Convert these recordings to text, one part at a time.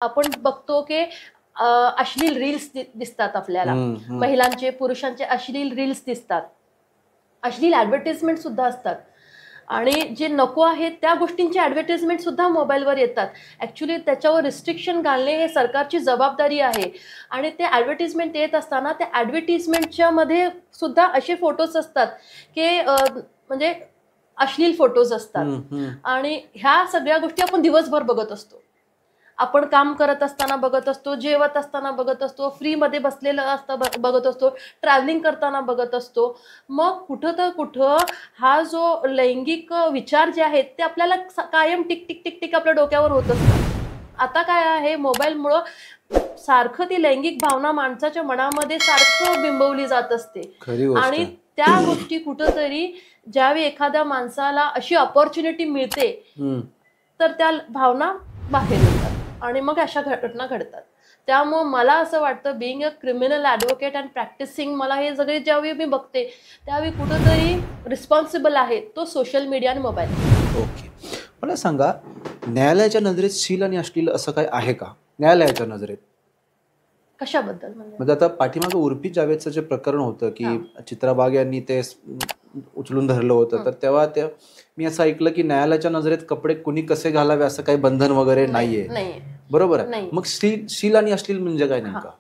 आपण बघतो की अश्लील रील्स दिसतात आपल्याला, महिलांचे पुरुषांचे अश्लील रील्स दिसतात, अश्लील ॲडव्हर्टाइजमेंट सुद्धा असतात आणि जे नको आहे त्या गोष्टींची ॲडव्हर्टाइजमेंट सुद्धा मोबाईलवर येतात. ॲक्च्युली त्याच्यावर रिस्ट्रिक्शन घालणे हे सरकारची जबाबदारी आहे आणि ते ॲडव्हर्टाइजमेंट येत असताना त्या ॲडव्हर्टाइजमेंटच्या मध्ये सुद्धा असे फोटोज असतात की म्हणजे अश्लील फोटोज असतात आणि ह्या सगळ्या गोष्टी आपण दिवसभर बघत असतो. आपण काम करत असताना बघत असतो, जेवत असताना बघत असतो, फ्रीमध्ये बसलेलं असतं बघत असतो, ट्रॅव्हलिंग करताना बघत असतो. मग कुठं तर कुठं हा जो लैंगिक विचार जे आहेत ते आपल्याला कायम टिक टिक टिक टिक आपल्या डोक्यावर होत असतात. आता काय आहे, मोबाईलमुळं सारखं ती लैंगिक भावना माणसाच्या मनामध्ये सारखं बिंबवली जात असते आणि त्या गोष्टी कुठंतरी ज्यावेळी एखाद्या माणसाला अशी अपॉर्च्युनिटी मिळते तर त्या भावना बाहेर येतात आणि मग अशा घटना घडतात. त्यामुळे मला असं वाटतं, being a criminal advocate and practising, मला हे सगळे ज्यावेळी मी बघते त्यावेळी कुठंतरी रिस्पॉन्सिबल आहे तो सोशल मीडिया आणि मोबाईल. ओके, मला सांगा, न्यायालयाच्या नजरेत शील आणि अश्लील असं काय आहे का न्यायालयाच्या नजरेत? कशाबद्दल म्हणजे आता पाठीमागं उर्फी जावेदचं जे प्रकरण होतं की चित्रा वाघ यांनी ते उचलून धरलं होतं, तर तेव्हा मी असं ऐकलं की न्यायालयाच्या नजरेत कपडे कुणी कसे घालावे असं काही बंधन वगैरे नाहीये, बरोबर आहे? मग शील आणि अश्लील म्हणजे काय नेमका?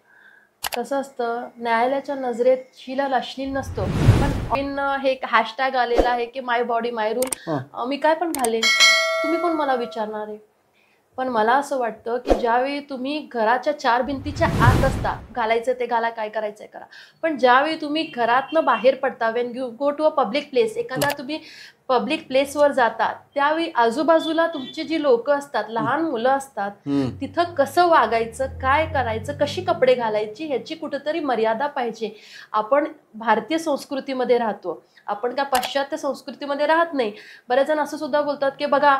कसं असतं, न्यायालयाच्या नजरेत शील आणि अश्लील नसतो, पण हे हॅशटॅग आलेला आहे की माय बॉडी माय रूल, मी काय पण घालेन, तुम्ही कोण मला विचारणार आहे? पण मला असं वाटतं की ज्यावेळी तुम्ही घराच्या चार भिंतीच्या आत असता, घालायचं ते घाला, काय करायचंय करा, पण ज्यावेळी तुम्ही घरातनं बाहेर पडता, when you go to a public place, एखादा तुम्ही पब्लिक प्लेसवर जातात, त्यावेळी आजूबाजूला तुमची जी लोक असतात, लहान मुलं असतात, तिथं कसं वागायचं, काय करायचं, कशी कपडे घालायची, ह्याची कुठेतरी मर्यादा पाहिजे. आपण भारतीय संस्कृतीमध्ये राहतो, आपण काय पाश्चात्य संस्कृतीमध्ये राहत नाही. बरेच जण असं सुद्धा बोलतात की बघा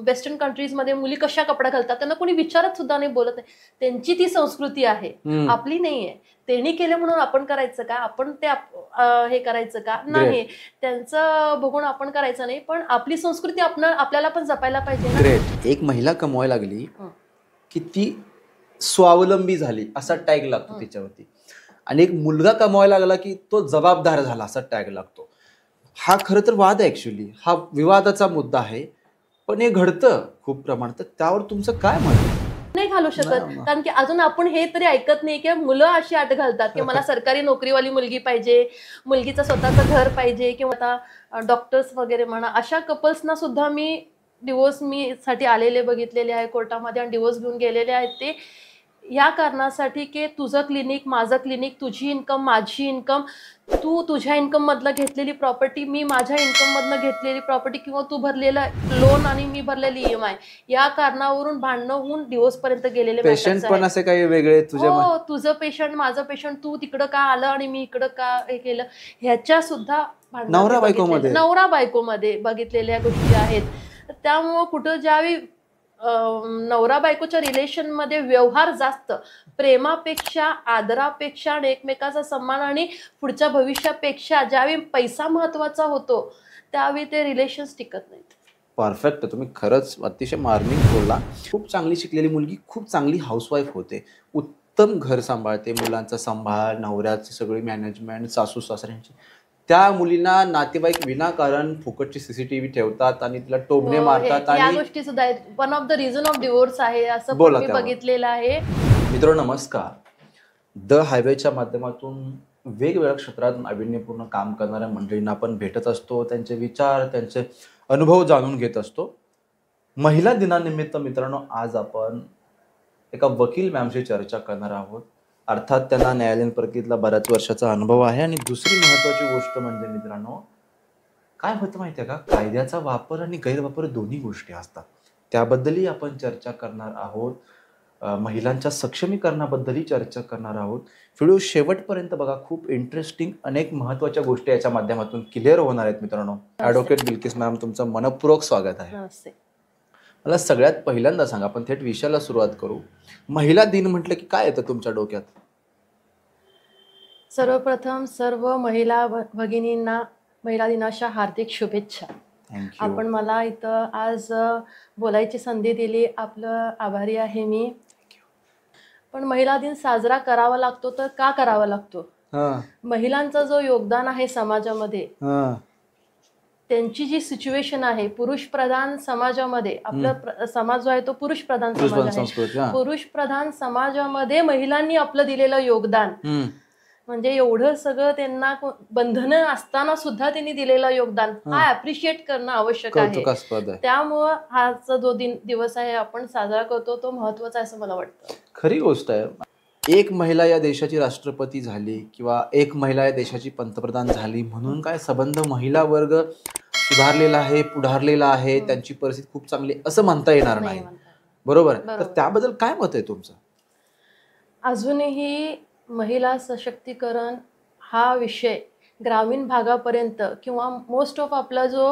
वेस्टर्न कंट्रीजमध्ये मुली कशा कपडे घालतात, त्यांना कोणी विचारत सुद्धा नाही, बोलत नाही. त्यांची ती संस्कृती आहे, आपली नाहीये. त्यांनी केलं म्हणून आपण करायचं का? आपण ते हे करायचं का? नाही, त्यांचं बघून आपण करायचं नाही, पण आपली संस्कृती आपल्याला पण जपायला पाहिजे. ग्रेट. एक महिला कमवायला लागली की ती स्वावलंबी झाली असा टॅग लागतो तिच्यावरती, आणि एक मुलगा कमवायला लागला की तो जबाबदार झाला असा टॅग लागतो. हा खरं तर वाद आहे, ऍक्च्युली हा विवादाचा मुद्दा आहे, पण हे घडतं खूप प्रमाणात. त्यावर तुमचं काय मत आहे? नाही घालू शकत, कारण की अजून आपण हे तरी ऐकत नाही की मुलं अशी अट घालतात की मला सरकारी नोकरीवाली मुलगी पाहिजे, मुलगीचं स्वतःचं घर पाहिजे, किंवा आता डॉक्टर्स वगैरे म्हणा, अशा कपल्सना सुद्धा मी डिवोर्स साठी आलेले बघितलेले आहे कोर्टामध्ये आणि डिवोर्स घेऊन गेलेले आहेत. ते या कारणासाठी की तुझं क्लिनिक माझं क्लिनिक, तुझी इन्कम माझी इन्कम, तू तुझ्या इन्कम मधलं घेतलेली प्रॉपर्टी, मी माझ्या इन्कम मधनं घेतलेली प्रॉपर्टी, किंवा तू भरलेलं लोन आणि मी भरलेली EMI, या कारणावरून भांडणं होऊन डिवोर्स पर्यंत गेलेले पेशंट पण असे काही वेगळे, हो, तुझं पेशंट माझं पेशंट, तू तिकडं का आलं आणि मी इकडं का हे केलं, ह्याच्या सुद्धा नवरा बायकोमध्ये बघितलेल्या गोष्टी आहेत. त्यामुळं कुठं ज्यावेळी नवरा बायकोच्या रिलेशनमध्ये व्यवहार जास्त, प्रेमापेक्षा, आदरापेक्षा आणि एकमेकाचा सन्मान आणि पुढच्या भविष्यापेक्षा ज्यावेळी पैसा महत्वाचा होतो, त्यावेळी ते रिलेशन्स टिकत नाहीत. परफेक्ट, तुम्ही खरंच अतिशय मार्मिक बोलला. खूप चांगली शिकलेली मुलगी खूप चांगली हाऊसवाईफ होते, उत्तम घर सांभाळते, मुलांचा सांभाळ, नवऱ्याची सगळी मॅनेजमेंट, सासू सासऱ्यांची. त्या मुलींना नातेवाईक विनाकारण फुकटची CCTV ठेवतात आणि तिला टोमणे मारतात, आणि या गोष्टी सुद्धा आहेत. One of the reason of divorce आहे असं मी बघितलेलं आहे. मित्रांनो नमस्कार. द हायवेच्या माध्यमातून वेगवेगळ्या क्षेत्रात नाविन्यपूर्ण काम करणाऱ्या मंडळींना आपण भेटत असतो, त्यांचे विचार, त्यांचे अनुभव जाणून घेत असतो. महिला दिनानिमित्त मित्रांनो आज आपण एका वकील मॅमशी चर्चा करणार आहोत. अर्थात त्यांना न्यायालयीन प्रक्रियेतला बऱ्याच वर्षाचा अनुभव आहे, आणि दुसरी महत्वाची गोष्ट म्हणजे मित्रांनो काय होतं माहिती आहे का, कायद्याचा वापर आणि गैरवापर दोन्ही गोष्टी असतात. त्याबद्दलही आपण चर्चा करणार आहोत. महिलांच्या सक्षमीकरणाबद्दलही चर्चा करणार आहोत. व्हिडिओ शेवटपर्यंत बघा, खूप इंटरेस्टिंग अनेक महत्त्वाच्या गोष्टी याच्या माध्यमातून क्लिअर होणार आहेत. मित्रांनो, ॲडव्होकेट बिल्किस मॅम तुमचं मनपूर्वक स्वागत आहे. मला सगळ्यात पहिल्यांदा सांगा, आपण थेट विषयाला सुरुवात करू. महिला दिन म्हटलं की काय येतं तुमच्या डोक्यात? सर्वप्रथम सर्व महिला भगिनींना महिला दिनाच्या हार्दिक शुभेच्छा. थँक्यू. आपण मला इथं आज बोलायची संधी दिली, आपलं आभारी आहे मी. पण महिला दिन साजरा करावा लागतो तर का करावा लागतो? हां, महिलांचं जो योगदान आहे समाजामध्ये, हां. त्यांची जी सिच्युएशन आहे, पुरुष प्रधान समाजामध्ये आपला समाज जो आहे तो पुरुष प्रधान समाज पुरुषप्रधान आहे. संस्कृती. हां. पुरुष प्रधान समाजामध्ये महिलांनी आपलं दिलेलं योगदान, म्हणजे एवढं सगळं त्यांना बंधनं असताना सुद्धा त्यांनी दिलेलं योगदान हा ऍप्रिशिएट करणं आवश्यक आहे. कौतुकास्पद आहे. त्यामुळं हाचा जो दिवस आहे आपण साजरा करतो तो महत्वाचा आहे असं मला वाटतं. खरी गोष्ट आहे. एक महिला या देशाची राष्ट्रपती झाली किंवा एक महिला या देशाची पंतप्रधान झाली म्हणून काय संबंध महिला वर्ग सुधारलेला आहे, पुढारलेला आहे, त्यांची परिस्थिती खूप चांगली असं म्हणता येणार नाही. बरोबर. तर त्याबद्दल काय मत आहे तुमचं? अजूनही महिला सशक्तीकरण हा विषय ग्रामीण भागापर्यंत किंवा मोस्ट ऑफ आपला जो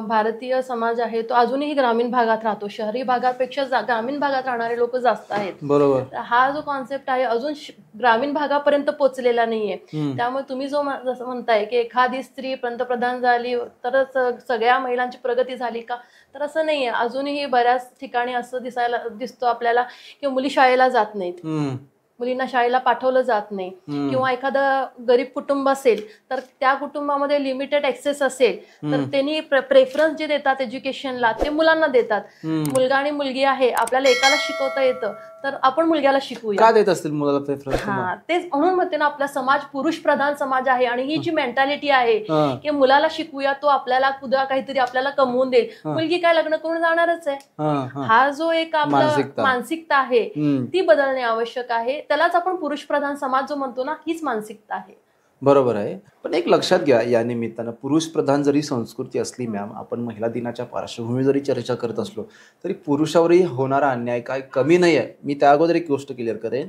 भारतीय समाज आहे तो अजूनही ग्रामीण भागात राहतो. शहरी भागापेक्षा ग्रामीण भागात राहणारे लोक जास्त आहेत. बरोबर. हा जो कॉन्सेप्ट आहे अजून ग्रामीण भागापर्यंत पोहोचलेला नाहीये. त्यामुळे तुम्ही जो जसं म्हणताय की एखादी स्त्री पंतप्रधान झाली तरच सगळ्या महिलांची प्रगती झाली का, तर असं नाहीये. अजूनही बऱ्याच ठिकाणी असं दिसतो आपल्याला की मुली शाळेला जात नाहीत, मुलींना शाळेला पाठवलं जात नाही, किंवा एखादं गरीब कुटुंब असेल तर त्या कुटुंबामध्ये लिमिटेड ऍक्सेस असेल तर त्यांनी प्रेफरन्स जे देतात एज्युकेशनला ते मुलांना देतात. मुलगा आणि मुलगी आहे, आपल्याला एकाला शिकवता येतं तर आपण मुलग्याला शिकवूया का देत असतील मुलाला प्रेफरन्स? तेच म्हणून म्हणते ना, आपला समाज पुरुष प्रधान समाज आहे आणि ही जी मेंटॅलिटी आहे की मुलाला शिकवूया, तो आपल्याला उद्या काहीतरी आपल्याला कमवून देईल, मुलगी काय लग्न करून जाणारच आहे. हा जो एक आपला मानसिकता आहे ती बदलणे आवश्यक आहे. त्यालाच आपण पुरुष प्रधान समाज जो म्हणतो ना, हीच मानसिकता आहे. बरोबर आहे. पण एक लक्षात घ्या, या निमित्तानं पुरुष प्रधान जरी संस्कृती असली मॅम, आपण महिला दिनाच्या पार्श्वभूमी जरी चर्चा करत असलो तरी पुरुषावरही होणारा अन्याय काय कमी नाही आहे. मी त्या अगोदर एक गोष्ट क्लिअर करेन,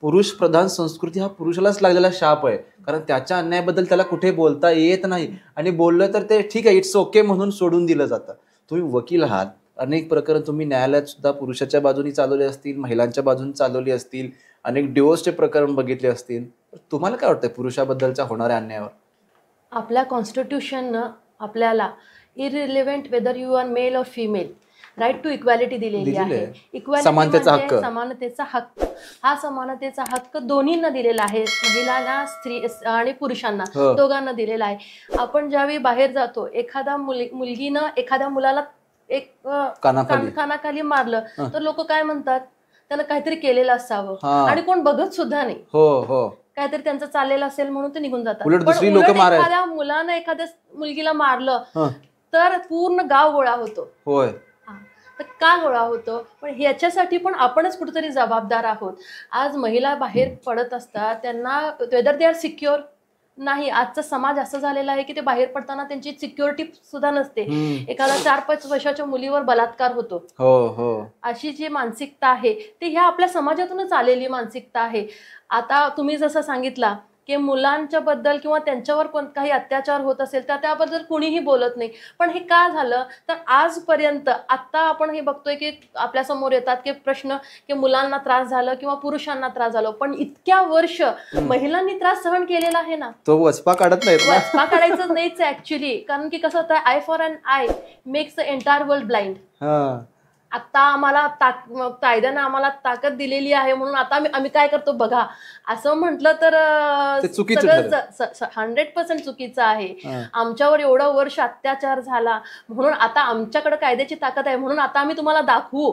पुरुष प्रधान संस्कृती हा पुरुषालाच लागलेला शाप आहे. कारण त्याच्या अन्यायाबद्दल त्याला कुठे बोलता येत नाही, आणि बोललं तर ते ठीक आहे, इट्स ओके म्हणून सोडून दिलं जातं. तुम्ही वकील आहात, अनेक प्रकरण तुम्ही न्यायालयात सुद्धा पुरुषाच्या बाजूनी चालवले असतील, महिलांच्या बाजूने चालवली असतील, अनेक डिवोर्सचे प्रकरण बघितले असतील. तुम्हाला काय वाटतंय पुरुषाबद्दलच्या होणाऱ्या अन्यायावर? आपल्या कॉन्स्टिट्यूशननं आपल्याला irrelevant whether you are male और फिमेल राईट टू इक्वॅलिटी दिलेली आहे. इक्वॅलिटी समानतेचा हक्क, समानतेचा हक्क. हा समानतेचा हक्क दोन्हींना दिलेला आहे, महिलांना, स्त्री आणि पुरुषांना, दोघांना दिलेला आहे. आपण ज्यावेळी बाहेर जातो, एखादा मुलगीनं एखाद्या मुलाला एक कानाखाली मारलं तर लोक काय म्हणतात, त्यानं काहीतरी केलेलं असावं आणि कोण बघत सुद्धा नाही. काहीतरी त्यांचं चाललेलं असेल म्हणून ते निघून जातात. एखाद्या मुलानं एखाद्या मुलगीला मारलं तर पूर्ण गाव गोळा होतो. तर का गोळा होतो? पण ह्याच्यासाठी पण आपणच कुठेतरी जबाबदार आहोत. आज महिला बाहेर पडत असतात, त्यांना वेदर दे आर सिक्युअर नाही. आजचा समाज असं झालेला आहे की ते बाहेर पडताना त्यांची सिक्युरिटी सुद्धा नसते. एखादा 4-5 वर्षाच्या मुलीवर बलात्कार होतो. अशी जी मानसिकता आहे ती ह्या आपल्या समाजातूनच आलेली मानसिकता आहे. आता तुम्ही जसं सांगितला की मुलांच्या बद्दल किंवा त्यांच्यावर काही अत्याचार होत असेल तर त्याबद्दल कोणीही बोलत नाही. पण हे का झालं तर आजपर्यंत आता आपण हे बघतोय की आपल्या समोर येतात की प्रश्न की मुलांना त्रास झाला किंवा पुरुषांना त्रास झाला, पण इतक्या वर्ष महिलांनी त्रास सहन केलेला आहे ना, तो वचपा काढत नाही. वचपा काढायचं नाहीच ऍक्च्युली. कारण की कसं होतं, eye for an eye makes the entire world blind. आता आम्हाला कायद्यानं आम्हाला ताकद दिलेली आहे म्हणून आता आम्ही काय करतो बघा, असं म्हटलं तर 100% चुकीचं आहे. आमच्यावर एवढं वर्ष अत्याचार झाला म्हणून आता आमच्याकडे कायद्याची ताकद आहे म्हणून आता आम्ही तुम्हाला दाखवू,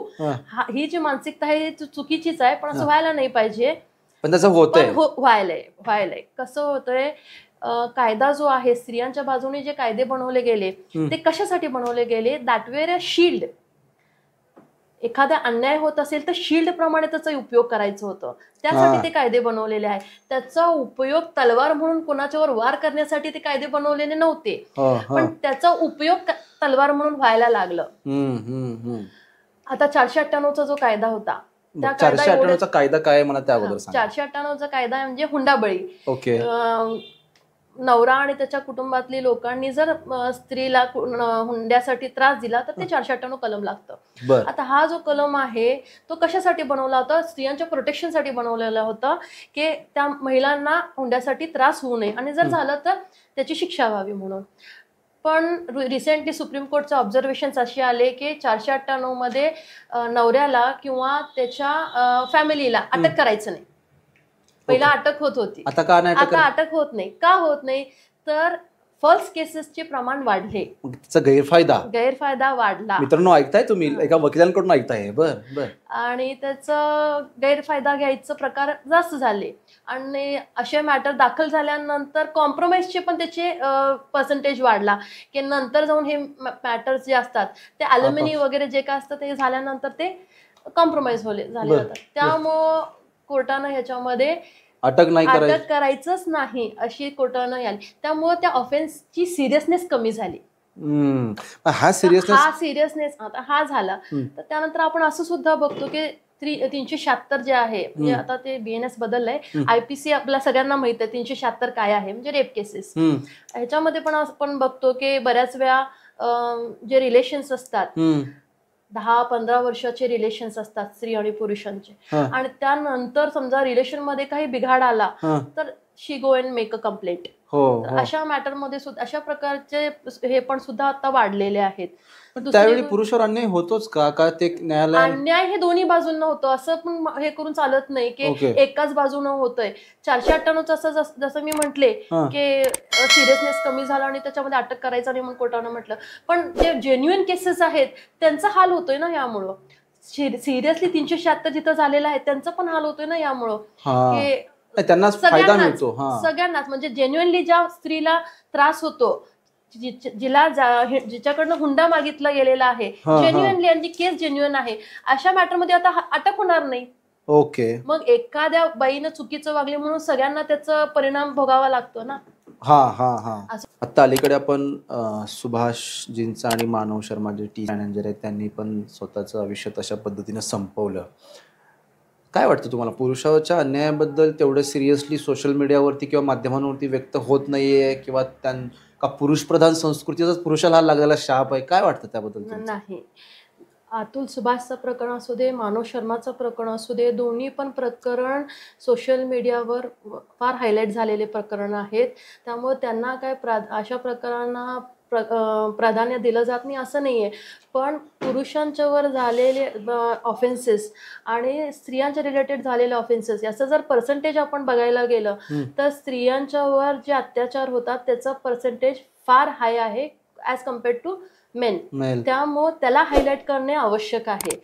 ही जी मानसिकता आहे ती चुकीचीच आहे. पण असं व्हायला नाही पाहिजे. पण तसं होतंय, व्हायलंय. कसं होतंय, कायदा जो आहे, स्त्रियांच्या बाजूने जे कायदे बनवले गेले ते कशासाठी बनवले गेले? That were a shield. एखादा अन्याय होत असेल तर शिल्ड प्रमाणे त्याचा उपयोग करायचं होतं, त्यासाठी ते कायदे बनवलेले आहे. त्याचा उपयोग तलवार म्हणून कोणाच्यावर वार करण्यासाठी ते कायदे बनवलेले नव्हते, पण त्याचा उपयोग तलवार म्हणून व्हायला लागलं. आता 498चा जो कायदा होता, त्या 498चा कायदा काय मला त्या अगोदर सांगा. 498चा कायदा म्हणजे हुंडाबळी. नवरा आणि त्याच्या कुटुंबातली लोकांनी जर स्त्रीला हुंड्यासाठी त्रास दिला तर ते 498 कलम लागतं. आता हा जो कलम आहे तो कशासाठी बनवला होता? स्त्रियांच्या प्रोटेक्शनसाठी बनवलेला होता की त्या महिलांना हुंड्यासाठी त्रास होऊ नये आणि जर झालं तर त्याची शिक्षा व्हावी म्हणून. पण रिसेंटली सुप्रीम कोर्टचे ऑब्झर्वेशन्स असे आले की 498 मध्ये नवऱ्याला किंवा त्याच्या फॅमिलीला अटक करायचं नाही. पहिला अटक होत होती, आता का नाही, आता अटक होत नाही. का होत नाही? तर फॉल्स केसेसचे प्रमाण वाढले, त्याचा गैरफायदा वाढला. मित्रांनो ऐकताय तुम्ही, एका वकिलांकडून ऐकताय. बर. आणि त्याचा गैरफायदा घ्यायचे प्रकार जास्त झाले आणि असे मॅटर दाखल झाल्यानंतर कॉम्प्रोमाइजचे पण त्याचे पर्सेंटेज वाढला की नंतर जाऊन हे मॅटर्स जे असतात ते ॲल्युमिनी वगैरे जे काय असतं ते झाल्यानंतर ते कॉम्प्रोमाइज झाले जातात. त्यामुळं कोर्टानं ह्याच्यामध्ये अटक करायचंच नाही अशी कोर्टानं आली. त्यामुळे त्या ऑफेन्सची सिरियसनेस कमी झाली. हा सिरियसनेस आता हा झाला. तर त्यानंतर आपण असं सुद्धा बघतो की 376 जे आहे म्हणजे आता ते BNS बदललंय. IPC आपल्या सगळ्यांना माहित आहे 376 काय आहे, म्हणजे रेप केसेस. ह्याच्यामध्ये पण आपण बघतो की बऱ्याच वेळा जे रिलेशन्स असतात 10-15 वर्षाचे रिलेशन्स असतात स्त्री आणि पुरुषांचे, आणि त्यानंतर समजा रिलेशन मध्ये काही बिघाड आला तर she go and make a complaint. अशा मॅटर मध्ये सुद्धा अशा प्रकारचे हे पण सुद्धा आता वाढलेले आहेत. त्यावेळी पुरुषावर अन्याय होतोच का ते न्यायालय? अन्याय हे दोन्ही बाजूंना होतं, असं पण हे करून चालत नाही की एकाच बाजूनं होतंय. 498 जसं मी म्हटले की सिरियसनेस कमी झाला आणि त्याच्यामध्ये अटक करायचं नाही म्हणून कोर्टानं म्हटलं. पण जे जेन्युइन केसेस आहेत त्यांचा हाल होतोय ना यामुळं. सिरियसली 376 जिथं झालेलं आहे त्यांचा पण हाल होतोय ना यामुळं की सगळ्यांनाच म्हणजे जेन्युइनली ज्या स्त्रीला त्रास होतो, जिच्याकडनं हुंडा मागितला गेलेला आहे जेन्युइनली आणि केस जेन्युइन आहे, अशा मॅटरमध्ये आता अटक होणार नाही. मग एखाद्या बाईनं चुकीचं वागले म्हणून सगळ्यांना त्याचा परिणाम भोगावा लागतो ना. आता अलीकडे आपण सुभाषजींचा आणि मानव शर्मा जे टीम मॅनेजर आहेत त्यांनी पण स्वतःचं आयुष्य तशा पद्धतीने संपवलं. काय वाटतं तुम्हाला, पुरुषाच्या अन्यायाबद्दल तेवढं सिरियसली सोशल मीडियावरती किंवा माध्यमांवरती व्यक्त होत नाहीये, किंवा का पुरुष प्रधान संस्कृतीचाच पुरुषाला लागलेला शाप आहे? काय वाटतं त्याबद्दल? नाही, अतुल सुभाषचं प्रकरण असू दे, मानव शर्माचं प्रकरण असू दे, दोन्ही पण प्रकरण सोशल मीडियावर फार हायलाईट झालेले प्रकरण आहेत. त्यामुळे त्यांना काय अशा प्रकरणांना प्राधान्य दिलं जात नाही असं नाही आहे. पण पुरुषांच्यावर झालेले ऑफेन्सेस आणि स्त्रियांच्या रिलेटेड झालेले ऑफेन्सेस याचं जर पर्सेंटेज आपण बघायला गेलं तर स्त्रियांच्यावर जे अत्याचार होतात त्याचं पर्सेंटेज फार हाय आहे ॲज कम्पेअर्ड टू मेन. त्यामुळे त्याला हायलाईट करणे आवश्यक आहे.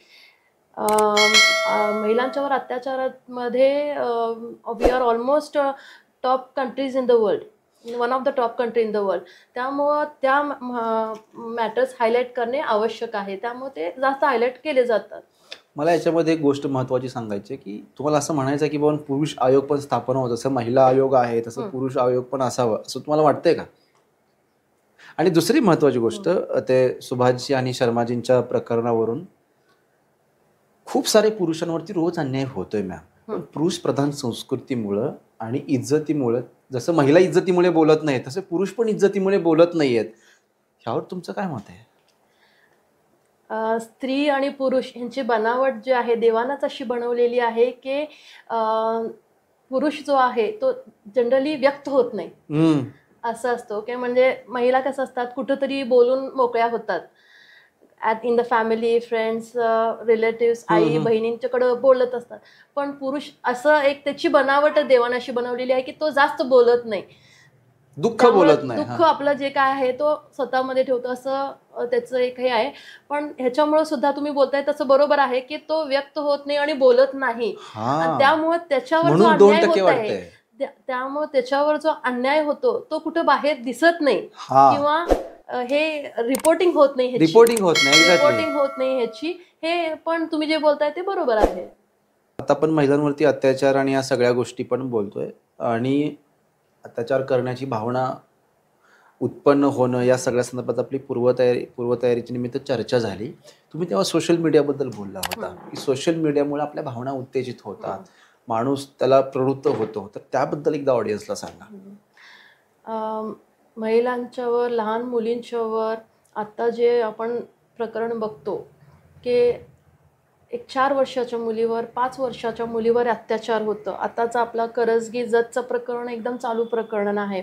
महिलांच्यावर अत्याचारामध्ये we are almost top countries in the world, one of the top country in the world. त्यामुळं त्या मॅटर्स हायलाईट करणे आवश्यक आहे, त्यामुळे ते जास्त हायलाईट केले जातात. मला याच्यामध्ये एक गोष्ट महत्त्वाची सांगायची की तुम्हाला असं म्हणायचं की बाबा पुरुष आयोग पण स्थापन होत, जसं महिला आयोग आहे तसं पुरुष आयोग पण असावं असं तुम्हाला वाटतंय का? आणि दुसरी महत्त्वाची गोष्ट, ते सुभाषजी आणि शर्माजींच्या प्रकरणावरून खूप सारे पुरुषांवरती रोज अन्याय होतोय मॅम. पण पुरुष प्रधान संस्कृतीमुळं आणि इज्जतीमुळं, जसं महिला इज्जतीमुळे बोलत नाही तसे पुरुष पण इज्जतीमुळे बोलत नाहीयेत. ह्यावर तुमचं काय मत आहे? स्त्री आणि पुरुष यांची बनावट जी आहे देवानंच अशी बनवलेली आहे की पुरुष जो आहे तो जनरली व्यक्त होत नाही असं असतो की म्हणजे महिला कसं असतात कुठंतरी बोलून मोकळ्या होतात in the family, friends, relatives, आई बहिणींच्याकडे बोलत असतात. पण पुरुष असं एक त्याची बनावट देवाने अशी बनवलेली आहे की तो जास्त बोलत नाही, दुःख बोलत नाही, दुःख आपलं जे काय आहे तो स्वतःमध्ये ठेवतो असं त्याचं एक हे आहे. पण ह्याच्यामुळे सुद्धा तुम्ही बोलताय तसं बरोबर आहे की तो व्यक्त होत नाही आणि बोलत नाही, त्यामुळे त्याच्यावर जो अन्याय होत आहे त्यामुळे त्याच्यावर जो अन्याय होतो तो कुठं बाहेर दिसत नाही किंवा हे रिपोर्टिंग होत नाही ह्याची. हे पण तुम्ही जे बोलताय ते बरोबर आहे. आता आपण महिलांवरती अत्याचार आणि या सगळ्या गोष्टी पण बोलतोय आणि अत्याचार करण्याची भावना उत्पन्न होणं या सगळ्या संदर्भात आपली पूर्वतयारीच्या निमित्त चर्चा झाली. तुम्ही तेव्हा सोशल मीडियाबद्दल बोलला होता की सोशल मीडियामुळे आपल्या भावना उत्तेजित होतात, माणूस त्याला प्रवृत्त होतो, तर त्याबद्दल एकदा ऑडियन्सला सांगा. महिलांच्यावर, लहान मुलींच्यावर आता जे आपण प्रकरण बघतो की एक 4 वर्षाच्या मुलीवर 5 वर्षाच्या मुलीवर अत्याचार होतं. आताचं आपला करजगी जतचं प्रकरण एकदम चालू प्रकरण आहे.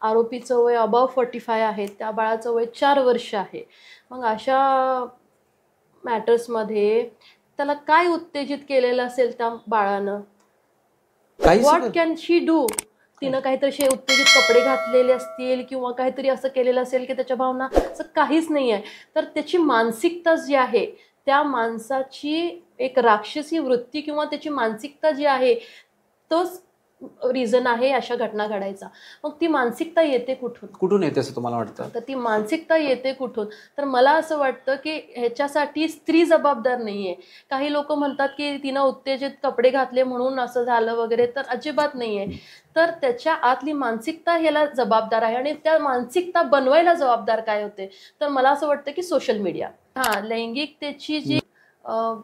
आरोपीचं वय अबाव 45 आहे, त्या बाळाचं वय 4 वर्ष आहे. मग अशा मॅटर्समध्ये त्याला काय उत्तेजित केलेलं असेल त्या बाळानं? What can she do? तिनं काहीतरी असे उत्तेजित कपडे घातलेले असतील किंवा काहीतरी असं केलेलं असेल की त्याच्या भावना असं काहीच नाही आहे. तर त्याची मानसिकता जी आहे, त्या माणसाची एक राक्षसी वृत्ती किंवा त्याची मानसिकता जी आहे, तोच रिझन आहे अशा घटना घडायचा. मग ती मानसिकता येते कुठून येते असं तुम्हाला वाटतं? तर ती मानसिकता येते कुठून? तर मला असं वाटतं की ह्याच्यासाठी स्त्री जबाबदार नाहीये. काही लोक म्हणतात की तिनं उत्तेजित कपडे घातले म्हणून असं झालं वगैरे, तर अजिबात नाहीये. तर त्याच्या आतली मानसिकता ह्याला जबाबदार आहे. आणि त्या मानसिकता बनवायला जबाबदार काय होते? तर मला असं वाटतं की सोशल मीडिया. लैंगिकतेची जी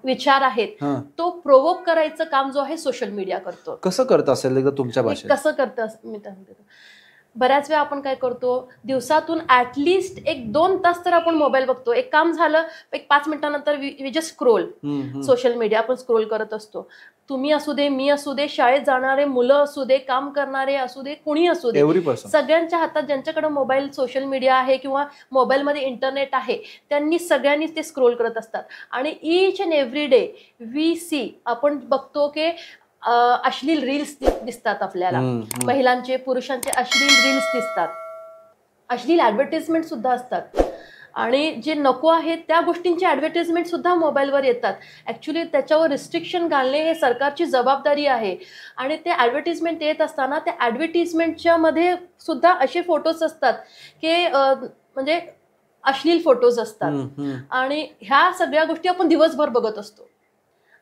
विचार आहेत, तो प्रोवोक करायचं काम जो आहे सोशल मीडिया करतो. कसं करत असेल तुमच्या भाषेत? कसं करतं मी सांगते. बऱ्याच वेळा आपण काय करतो, दिवसातून ॲटलिस्ट 1-2 तास तर आपण मोबाईल बघतो. एक काम झालं, एक 5 मिनिटानंतर we just scroll. Social media आपण स्क्रोल करत असतो. तुम्ही असू दे, मी असू दे, शाळेत जाणारे मुलं असू दे, काम करणारे असू दे, कुणी असू दे, सगळ्यांच्या हातात ज्यांच्याकडे मोबाईल, सोशल मीडिया आहे किंवा मोबाईलमध्ये इंटरनेट आहे, त्यांनी सगळ्यांनीच ते स्क्रोल करत असतात. आणि each and every day we see, आपण बघतो की अश्लील रील्स दिसतात आपल्याला. महिलांचे, पुरुषांचे अश्लील रील्स दिसतात. अश्लील ॲडव्हर्टाइजमेंट सुद्धा असतात. आणि जे नको आहे त्या गोष्टींची ॲडव्हर्टाइजमेंट सुद्धा मोबाईलवर येतात. ॲक्च्युली त्याच्यावर रिस्ट्रिक्शन घालणे हे सरकारची जबाबदारी आहे. आणि ते ॲडव्हर्टाइजमेंट येत असताना त्या ॲडव्हर्टाइजमेंटच्या मध्ये सुद्धा असे फोटोज असतात की म्हणजे अश्लील फोटोज असतात. आणि ह्या सगळ्या गोष्टी आपण दिवसभर बघत असतो.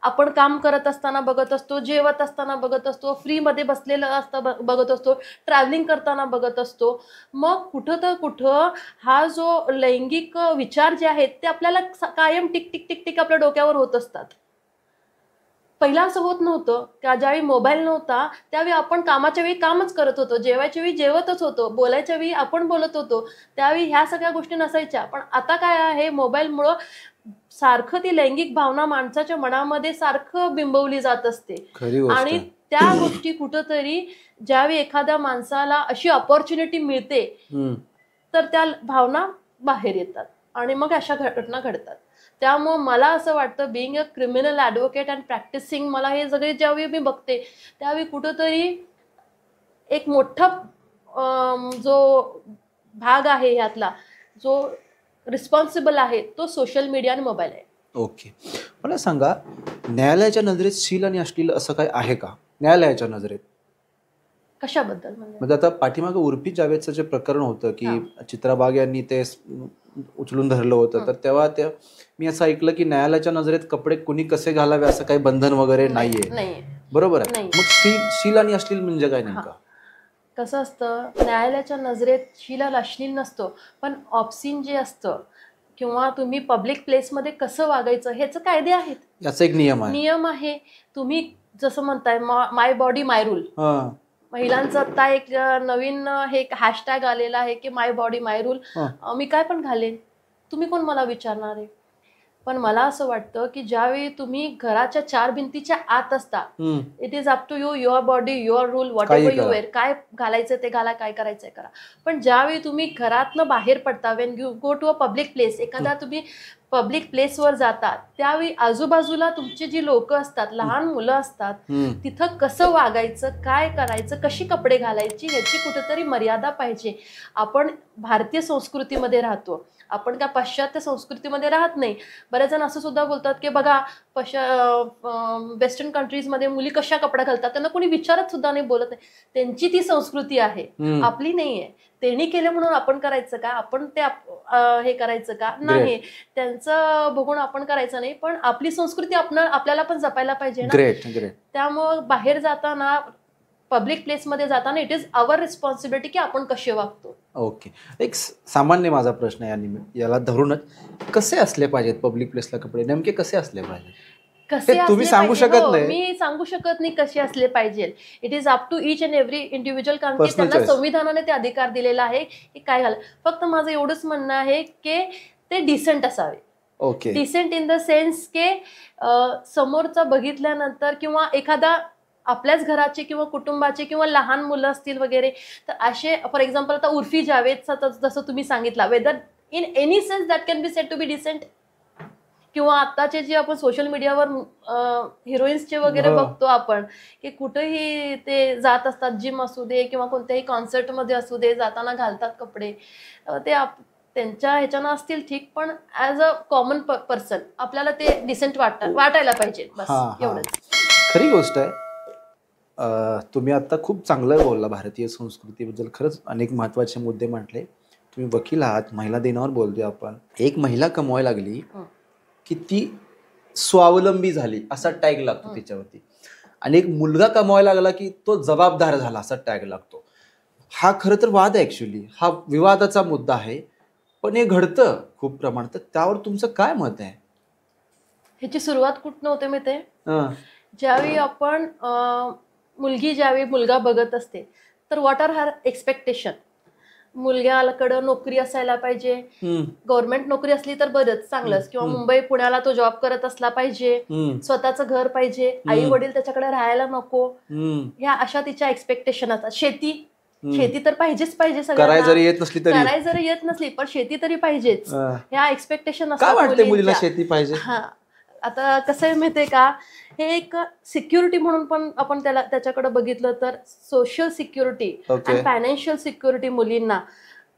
आपण काम करत असताना बघत असतो, जेवत असताना बघत असतो, फ्रीमध्ये बसलेलं असतं बघत असतो, ट्रॅव्हलिंग करताना बघत असतो. मग कुठं तर कुठं हा जो लैंगिक विचार जे आहेत ते आपल्याला कायम टिक टिक टिक टिक आपल्या डोक्यावर होत असतात. पहिला असं होत नव्हतं. ज्यावेळी मोबाईल नव्हता त्यावेळी आपण कामाच्या वेळी कामच करत होतो, जेवायच्या वेळी जेवतच होतो, बोलायच्या वेळी आपण बोलत होतो. त्यावेळी ह्या सगळ्या गोष्टी नसायच्या. पण आता काय आहे, मोबाईलमुळं सारखं ती लैंगिक भावना माणसाच्या मनामध्ये सारखं बिंबवली जात असते. आणि त्या गोष्टी कुठंतरी ज्यावेळी एखाद्या माणसाला अशी ऑपॉर्च्युनिटी मिळते तर त्या भावना बाहेर येतात आणि मग अशा घटना घडतात. त्यामुळे मला असं वाटतं, being a criminal advocate and practising, मला हे सगळे ज्यावेळी मी बघते त्यावेळी कुठंतरी एक मोठा जो भाग आहे ह्यातला, जो रिस्पॉन्सिबल आहे, तो सोशल मीडिया आणि मोबाईल आहे. ओके, मला सांगा, न्यायालयाच्या नजरेत शील आणि अश्लील असं काय आहे का? न्यायालयाच्या नजरेत कशाबद्दल? म्हणजे आता पाठीमागे उर्फी जावेदचं जे प्रकरण होतं की चित्रा वाघ यांनी ते उचलून धरलं होतं, तर तेव्हा मी असं ऐकलं की न्यायालयाच्या नजरेत कपडे कुणी कसे घालावे असं काही बंधन वगैरे नाहीये. बरोबर आहे? मग शील आणि अश्लील म्हणजे काय नेमका? कसं असतं, न्यायालयाच्या नजरेत शील आणि अश्लील नसतो, पण ऑब्सिन जे असतं किंवा तुम्ही पब्लिक प्लेसमध्ये कसं वागायचं ह्याचं कायदे आहेत. याचा एक नियम आहे. तुम्ही जसं म्हणताय माय बॉडी माय रूल, महिलांचं आता एक नवीन हे हॅशटॅग आलेला आहे की माय बॉडी माय रूल. मी काय पण घालेन, तुम्ही कोण मला विचारणार आहे? पण मला असं वाटतं की ज्यावेळी तुम्ही घराच्या 4 भिंतीच्या आत असता, it is up to you, your body, your rule, whatever you wear, काय घालायचं ते घाला, काय करायचंय करा. पण ज्यावेळी तुम्ही घरातनं बाहेर पडता, when you go to a public place, एखादा तुम्ही पब्लिक प्लेसवर जातात, त्यावेळी आजूबाजूला तुमची जी लोक असतात, लहान मुलं असतात, तिथं कसं वागायचं, काय करायचं, कशी कपडे घालायची, ह्याची कुठेतरी मर्यादा पाहिजे. आपण भारतीय संस्कृतीमध्ये राहतो, आपण काय पाश्चात्य संस्कृतीमध्ये राहत नाही. बरेच जण असं सुद्धा बोलतात की बघा वेस्टर्न कंट्रीजमध्ये मुली कशा कपडे घालतात, त्यांना कोणी विचारत सुद्धा नाही, बोलत नाही. त्यांची ती संस्कृती आहे, आपली नाहीये. त्यांनी केलं म्हणून आपण करायचं का? आपण ते हे करायचं का? नाही, त्यांचं बघून आपण करायचं नाही. पण आपली संस्कृती आपल्याला पण जपायला पाहिजे ना. त्यामुळं बाहेर जाताना, पब्लिक प्लेसमध्ये जाताना, इट इज आवर रिस्पॉन्सिबिलिटी की आपण कसे वागतो. ओके, एक सामान्य माझा प्रश्न आहे, याला धरूनच, कसे असले पाहिजेत पब्लिक प्लेसला कपडे? नेमके कसे असले पाहिजे? तुम्ही सांगू शकत नाही. मी सांगू शकत नाही कसे असले पाहिजे. It is up to each and every individual, कारण की त्यांना संविधानाने ते अधिकार दिलेला आहे की काय घाल. फक्त माझं एवढंच म्हणणं आहे की ते डिसेंट असावे. Okay. Decent in the sense के समोरचा बघितल्यानंतर किंवा एखादा आपल्याच घराचे किंवा कुटुंबाचे किंवा लहान मुलं असतील वगैरे, तर असे फॉर एक्झाम्पल आता उर्फी जावेदचा जसं तुम्ही सांगितला, whether in any sense that can be said to be decent, किंवा आत्ताचे जे आपण सोशल मीडियावर हिरोईन्सचे वगैरे बघतो आपण, की कुठेही ते जात असतात, जिम असू दे किंवा कोणत्याही कॉन्सर्टमध्ये असू दे, जाताना घालतात कपडे, ते त्यांच्या ह्याच्यानं असतील ठीक, पण ॲज अ कॉमन पर्सन आपल्याला ते डिसेंट वाटायला पाहिजे, बस एवढंच. खरी गोष्ट आहे. तुम्ही आता खूप चांगलं बोलला भारतीय संस्कृतीबद्दल. खरंच अनेक महत्त्वाचे मुद्दे म्हटले. तुम्ही वकील आहात, महिला दिनावर बोलतोय आपण. एक महिला कमवायला लागली की ती स्वावलंबी झाली असा टॅग लागतो तिच्यावरती, आणि एक मुलगा कमवायला लागला की तो जबाबदार झाला असा टॅग लागतो. हा खरं तर वाद आहे, ॲक्च्युली हा विवादाचा मुद्दा आहे, पण हे घडतं खूप प्रमाणात. त्यावर तुमचं काय मत आहे? ह्याची सुरुवात कुठनं होते माहिती आहे? ज्यावेळी आपण मुलगी ज्यावेळी मुलगा बघत असते, तर व्हॉट आर हर एक्सपेक्टेशन? मुलग्याकडं नोकरी असायला पाहिजे, गव्हर्नमेंट नोकरी असली तर बरंच चांगलंच, किंवा मुंबई पुण्याला तो जॉब करत असला पाहिजे, स्वतःचं घर पाहिजे, आई वडील त्याच्याकडे राहायला नको, ह्या अशा तिच्या एक्सपेक्टेशन असतात. शेती तर पाहिजेच पाहिजे सगळ्यांना, करायला जरी येत नसली पण शेती तरी पाहिजेच, ह्या एक्सपेक्टेशन असतात मुलींच्या. शेती पाहिजे. हा, आता कसं आहे माहितीये का, हे एक सिक्युरिटी म्हणून पण आपण त्याच्याकडे बघितलं तर सोशल सिक्युरिटी आणि फायनान्शियल सिक्युरिटी मुलींना,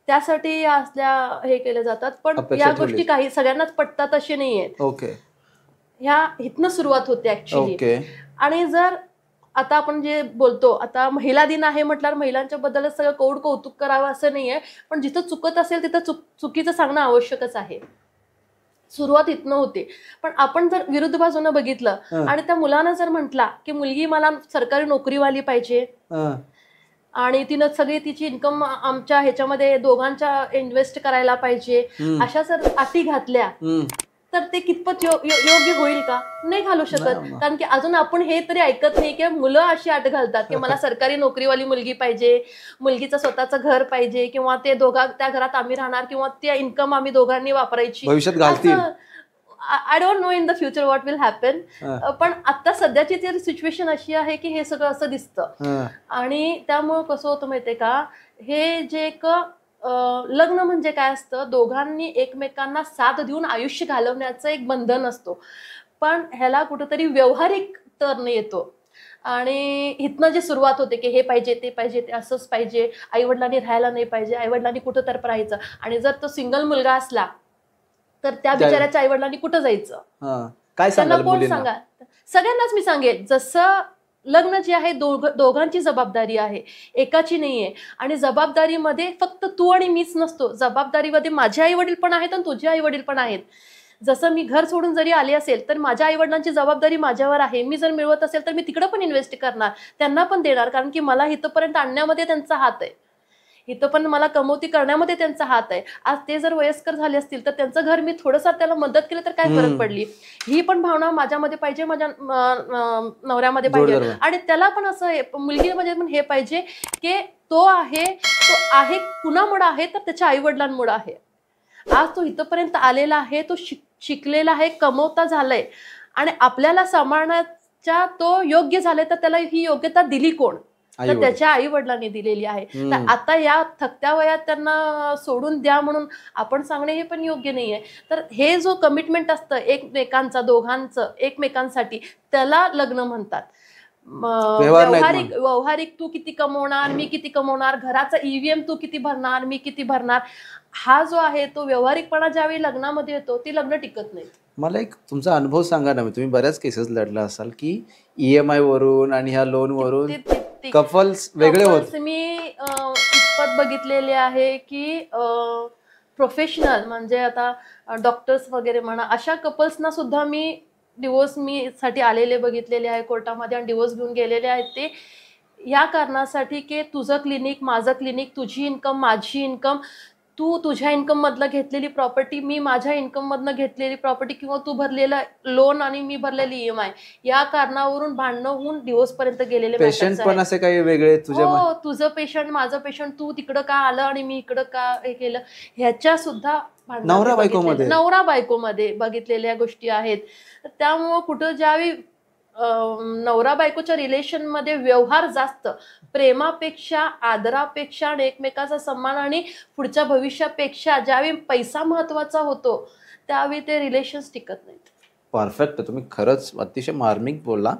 त्यासाठी असल्या हे केले जातात. पण या गोष्टी काही सगळ्यांनाच पटतात अशी नाहीये. ह्या इथनं सुरुवात होते ऍक्च्युली. आणि जर आता आपण जे बोलतो, आता महिला दिन आहे म्हटल्यावर महिलांच्या बद्दलच सगळं कौतुक करावं असं नाहीये, पण जिथं चुकत असेल तिथं चुकीचं सांगणं आवश्यकच आहे. सुरुवात इथनं होते. पण आपण जर विरुद्ध बाजूनं बघितलं आणि त्या मुलानं जर म्हटला की मुलगी मला सरकारी नोकरीवाली पाहिजे आणि तिनं सगळी तिची इन्कम आमच्या ह्याच्यामध्ये दोघांच्या इन्व्हेस्ट करायला पाहिजे, अशा जर अटी घातल्या तर ते कितपत योग्य होईल का? नाही घालू शकत. कारण की अजून आपण हे तरी ऐकत नाही की मुलं अशी अट घालतात की मला सरकारी नोकरीवाली मुलगी पाहिजे, मुलगीचं स्वतःचं घर पाहिजे, किंवा ते त्या घरात आम्ही राहणार, किंवा त्या इन्कम आम्ही दोघांनी वापरायची. I don't know in the future what will happen. पण आता सध्याची ती सिच्युएशन अशी आहे की हे सगळं असं दिसतं. आणि त्यामुळं कसं होतं माहितीये का, हे जे एक लग्न म्हणजे काय असतं, दोघांनी एकमेकांना साथ देऊन आयुष्य घालवण्याचं एक बंधन असतो. पण ह्याला कुठंतरी व्यावहारिक टर्न येतो आणि इथनं जे सुरुवात होते की हे पाहिजे, ते पाहिजे, ते असंच पाहिजे, आईवडिलांनी राहायला नाही पाहिजे, आईवडिलांनी कुठं तर राहायचं. आणि जर तो सिंगल मुलगा असला तर त्या बिचाऱ्याच्या आईवडिलांनी कुठं जायचं, त्यांना कोण सांगा? सगळ्यांनाच मी सांगेन, जसं लग्न जे आहे दोघांची जबाबदारी आहे, एकाची नाहीये. आणि जबाबदारीमध्ये फक्त तू आणि मीच नसतो, जबाबदारीमध्ये माझे आई वडील पण आहेत आणि तुझे आई वडील पण आहेत. जसं मी घर सोडून जरी आले असेल तर माझ्या आई वडिलांची जबाबदारी माझ्यावर आहे. मी जर मिळवत असेल तर मी तिकडं पण इन्व्हेस्ट करणार, त्यांना पण देणार, कारण की मला इथंपर्यंत आणण्यामध्ये त्यांचा हात आहे, इथं पण मला कमवती करण्यामध्ये त्यांचा हात आहे. आज ते जर वयस्कर झाले असतील तर त्यांचं घर मी थोडंसं त्याला मदत केलं तर काय फरक पडली? ही पण भावना माझ्यामध्ये पाहिजे, माझ्या नवऱ्यामध्ये पाहिजे. आणि त्याला पण असं मुलगीमध्ये पण हे पाहिजे की तो आहे कुणामुळे आहे, तर त्याच्या आई वडिलांमुळे आहे. आज तो इथंपर्यंत आलेला आहे, तो शिकलेला आहे, कमवता झालाय, आणि आपल्याला सांभाळण्याच्या तो योग्य झालाय, तर त्याला ही योग्यता दिली कोण? तर त्याच्या आई वडिलांनी दिलेली आहे. तर आता या थकत्या वयात त्यांना सोडून द्या म्हणून आपण सांगणे हे पण योग्य नाहीये. तर हे जो कमिटमेंट असतं एकमेकांचा, दोघांचं एकमेकांसाठी, त्याला लग्न म्हणतात. व्यावहारिक तू किती कमवणार, मी किती कमवणार, घराचा ईव्हीएम तू किती भरणार, मी किती भरणार, हा जो आहे तो व्यावहारिकपणा ज्यावेळी लग्नामध्ये येतो ती लग्न टिकत नाही. मला एक तुमचा अनुभव सांगा ना. तुम्ही बऱ्याच केसेस लढला असाल की EMI वरून आणि ह्या लोन वरून कपल्स वेगळे होत. मी कितपत बघितलेले आहे की प्रोफेशनल म्हणजे आता डॉक्टर्स वगैरे म्हणा, अशा कपल्सना सुद्धा मी डिवोर्स साठी आलेले बघितलेले आहे कोर्टामध्ये, आणि डिवोर्स घेऊन गेलेले आहेत ते या कारणासाठी की तुझं क्लिनिक, माझं क्लिनिक, तुझी इन्कम, माझी इन्कम, तू तुझ्या इन्कम मधलं घेतलेली प्रॉपर्टी, मी माझ्या इन्कम मधनं घेतलेली प्रॉपर्टी, किंवा तू भरलेलं लोन आणि मी भरलेली EMI, या कारणावरून भांडणं होऊन डिवोर्स पर्यंत गेलेले पेशंट पण असे काही वेगळे तुझ्या हो, तुझं पेशंट माझं पेशंट, तू तिकडं का आलं आणि मी इकडं का हे केलं, ह्याच्या सुद्धा नवरा बायकोमध्ये बघितलेल्या गोष्टी आहेत. त्यामुळं कुठं ज्यावेळी नवरा बायकोच्या रिलेशन मध्ये व्यवहार जास्त, प्रेमापेक्षा, आदरापेक्षा आणि एकमेकाचा सन्मान आणि पुढच्या भविष्यापेक्षा ज्यावेळी पैसा महत्वाचा होतो, त्यावेळी ते रिलेशन्स टिकत नाहीत. परफेक्ट, तुम्ही खरंच अतिशय मार्मिक बोलला.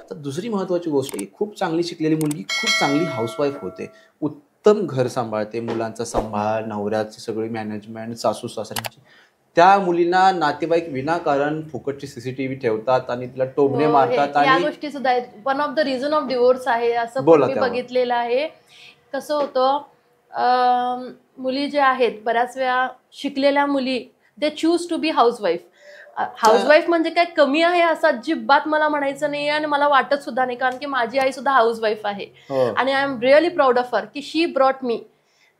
तर दुसरी महत्वाची गोष्ट, ही खूप चांगली शिकलेली मुलगी खूप चांगली हाऊसवाईफ होते, उत्तम घर सांभाळते, मुलांचा सांभाळ, नवऱ्याची सगळी मॅनेजमेंट, सासू सासऱ्यांची. त्या मुलींना नातेवाईक विनाकारण फुकटची CCTV ठेवतात आणि तिला टोमणे मारतात. या आणि गोष्टी सुद्धा one of the reason of divorce आहे, असं मी बघितलेलं आहे. कसं होतं, मुली ज्या आहेत बऱ्याच वेळा शिकलेल्या मुली, they choose to be housewife. Housewife म्हणजे काय कमी आहे असं अजिबात मला म्हणायचं नाही, आणि मला वाटत सुद्धा नाही, कारण की माझी आई सुद्धा हाऊसवाईफ आहे. आणि I am really proud of her की शी ब्रॉट मी,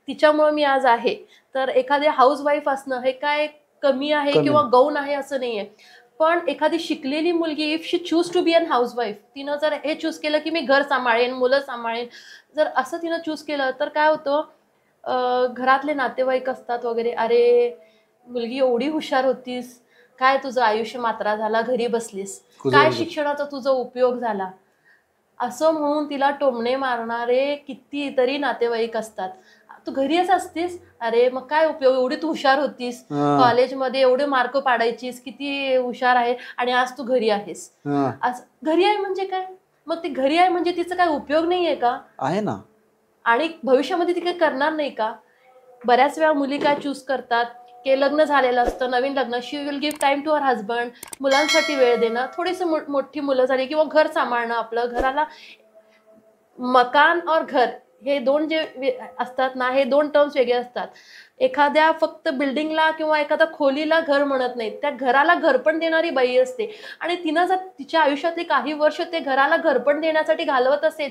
तिच्यामुळे मी आज आहे. तर एखादी हाऊसवाईफ असणं हे काय कमी आहे किंवा गौण आहे असं नाहीये. पण एखादी शिकलेली मुलगी, if she choose to be an housewife, तिनं जर हे चूज केलं की मी घर सांभाळेन, मुलं सांभाळेन, जर असं तिनं चूज केलं तर काय होतं, घरातले नातेवाईक असतात वगैरे, अरे मुलगी एवढी हुशार होतीस, काय तुझं आयुष्य मात्रा झाला, घरी बसलीस, काय शिक्षणाचा तुझा उपयोग झाला, असं म्हणून तिला टोमणे मारणारे कितीतरी नातेवाईक असतात. तू घरीच असतीस, अरे मग काय उपयोग, एवढी तू हुशार होतीस, कॉलेजमध्ये एवढे मार्क पाडायचीस, किती हुशार आहे, आणि आज तू घरी आहेस. आज घरी आहे म्हणजे काय, मग ती घरी आहे म्हणजे तिचा काय उपयोग नाहीये का? आहे ना. आणि भविष्यामध्ये ती काही करणार नाही का? बऱ्याच वेळा मुली काय चूज करतात की लग्न झालेलं असतं, नवीन लग्न, she will give time to her husband, मुलांसाठी वेळ देणं, थोडीशी मोठी मुलं झाली किंवा घर सांभाळणं, आपलं घराला, मकान और घर हे दोन जे असतात ना, हे दोन टर्म्स वेगळे असतात. एखाद्या फक्त बिल्डिंगला किंवा एखाद्या खोलीला घर म्हणत नाहीत, त्या घराला घरपण देणारी बाई असते. आणि तिनं जर तिच्या आयुष्यातली काही वर्ष ते घराला घरपण देण्यासाठी घालवत असेल,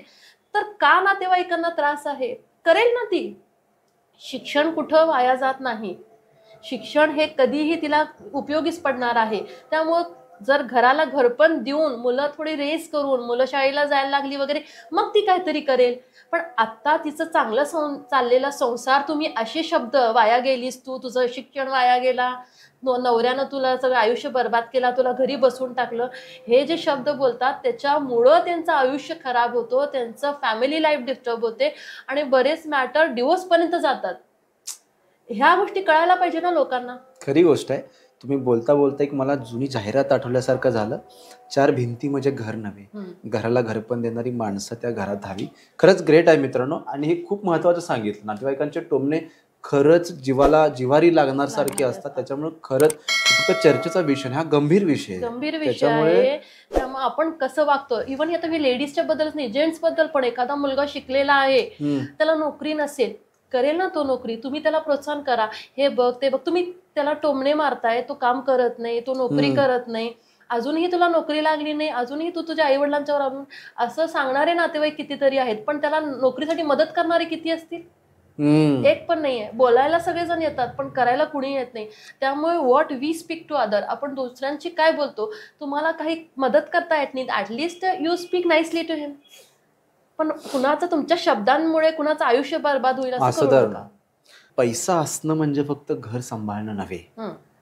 तर का नातेवाईकांना त्रास आहे? करेल ना ती. शिक्षण कुठं वाया जात नाही, शिक्षण हे कधीही तिला उपयोगीच पडणार आहे. त्यामुळं जर घराला घरपण देऊन, मुलं थोडी रेस करून, मुलं शाळेला जायला लागली वगैरे, मग ती काहीतरी करेल. पण आता तिचं चांगलं चाललेला संसार, तुम्ही असे शब्द, वाया गेलीस तू, तुझं शिक्षण वाया गेला, नवऱ्यानं तुला सगळं आयुष्य बर्बाद केला, तुला घरी बसवून टाकलं, हे जे शब्द बोलतात त्याच्यामुळं त्यांचं आयुष्य खराब होतो, त्यांचं फॅमिली लाईफ डिस्टर्ब होते, आणि बरेच मॅटर डिवोर्स पर्यंत जातात. ह्या गोष्टी कळायला पाहिजे ना लोकांना. खरी गोष्ट आहे. तुम्ही बोलता बोलता एक मला जुनी जाहिरात आठवल्यासारखं झालं. 4 भिंती म्हणजे घर नव्हे, घराला घरपण देणारी माणसं त्या घरात हवी. खरंच ग्रेट आहे मित्रांनो. आणि हे खूप महत्वाचं सांगितलं, नातेवाईकांचे टोमणे खरंच जिवारी लागणार सारखे असतात. त्याच्यामुळे खरंच फक्त चर्चेचा विषय, हा गंभीर विषय आहे. त्यामुळे आपण कसं वागतो, इव्हन आता मी लेडीजच्या बद्दलच नाही, जेंट्स बद्दल पण. एखादा मुलगा शिकलेला आहे, त्याला नोकरी नसेल, करेल ना तो नोकरी, तुम्ही त्याला प्रोत्साहन करा, हे बघ ते बघ. तुम्ही त्याला टोमणे मारताय, तो काम करत नाही, तो नोकरी करत नाही, अजूनही तुला नोकरी लागली नाही, अजूनही तू तुझ्या आई वडिलांच्यावर अजून, असं सांगणारे नातेवाईक कितीतरी आहेत. पण त्याला नोकरीसाठी मदत करणारे किती असतील? एक पण नाहीये. बोलायला सगळेजण येतात, पण करायला कुणी येत नाही. त्यामुळे what we speak to other, आपण दुसऱ्यांची काय बोलतो, तुम्हाला काही मदत करता येत नाही, at least you speak nicely to him. पण कुणाचं तुमच्या शब्दांमुळे कुणाचं आयुष्य बर्बाद होईल असं तर का? पैसा असणं म्हणजे फक्त घर सांभाळणं नव्हे.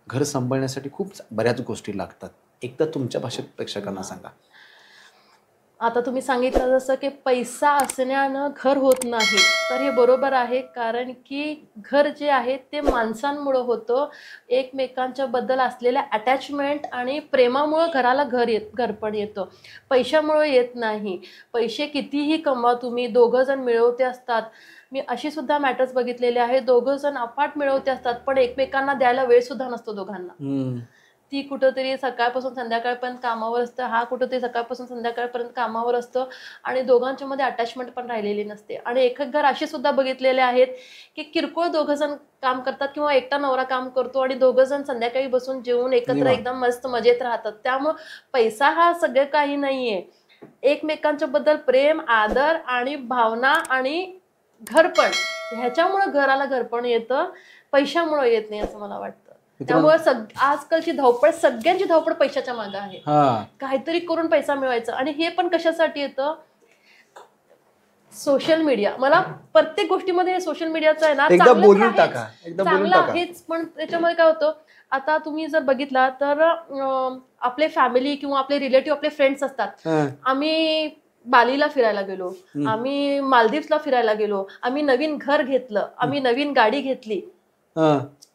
घर सांभाळण्यासाठी खूप बऱ्याच गोष्टी लागतात. एकदा तुमच्या भाषेत प्रेक्षकांना सांगा. आता तुम्ही सांगितलं जसं की पैसा असण्यानं घर होत नाही, तर हे बरोबर आहे. कारण की घर जे आहे ते माणसांमुळं होतं, एकमेकांच्या बद्दल असलेल्या अटॅचमेंट आणि प्रेमामुळं घराला घरपण येतं, पैशामुळं येत नाही. पैसे कितीही कमवा तुम्ही, दोघं जण मिळवते असतात. मी अशी सुद्धा मॅटर्स बघितलेले आहे, दोघं जण अफाट मिळवते असतात, पण एकमेकांना द्यायला वेळ सुद्धा नसतो दोघांना. ती कुठंतरी सकाळपासून संध्याकाळपर्यंत कामावर असतं, हा कुठंतरी सकाळपासून संध्याकाळपर्यंत कामावर असतं, आणि दोघांच्या मध्ये अटॅचमेंट पण राहिलेली नसते. आणि एक घर असे सुद्धा बघितलेले आहेत की किरकोळ दोघं जण काम करतात, किंवा एकटा नवरा काम करतो, आणि दोघं जण संध्याकाळी बसून जेवून एकत्र एकदम मस्त मजेत राहतात. त्यामुळं पैसा हा सगळं काही नाहीये. एकमेकांच्या बद्दल प्रेम, आदर आणि भावना आणि घरपण, ह्याच्यामुळं घराला घरपण येतं. पैशामुळे येत नाही असं मला वाटतं. त्यामुळे आजकालची धावपळ, सगळ्यांची धावपळ पैशाच्या मागे आहे. काहीतरी करून पैसा मिळवायचा. आणि हे पण कशासाठी येतं, सोशल मीडिया. मला प्रत्येक गोष्टीमध्ये सोशल मीडियाचं आहे ना, चांगलं आहेच, पण त्याच्यामध्ये काय होतं, आता तुम्ही जर बघितला तर आपले फॅमिली किंवा आपले रिलेटिव्ह, आपले फ्रेंड्स असतात. आम्ही बालीला फिरायला गेलो, आम्ही मालदीव्सला फिरायला गेलो, आम्ही नवीन घर घेतलं, आम्ही नवीन गाडी घेतली.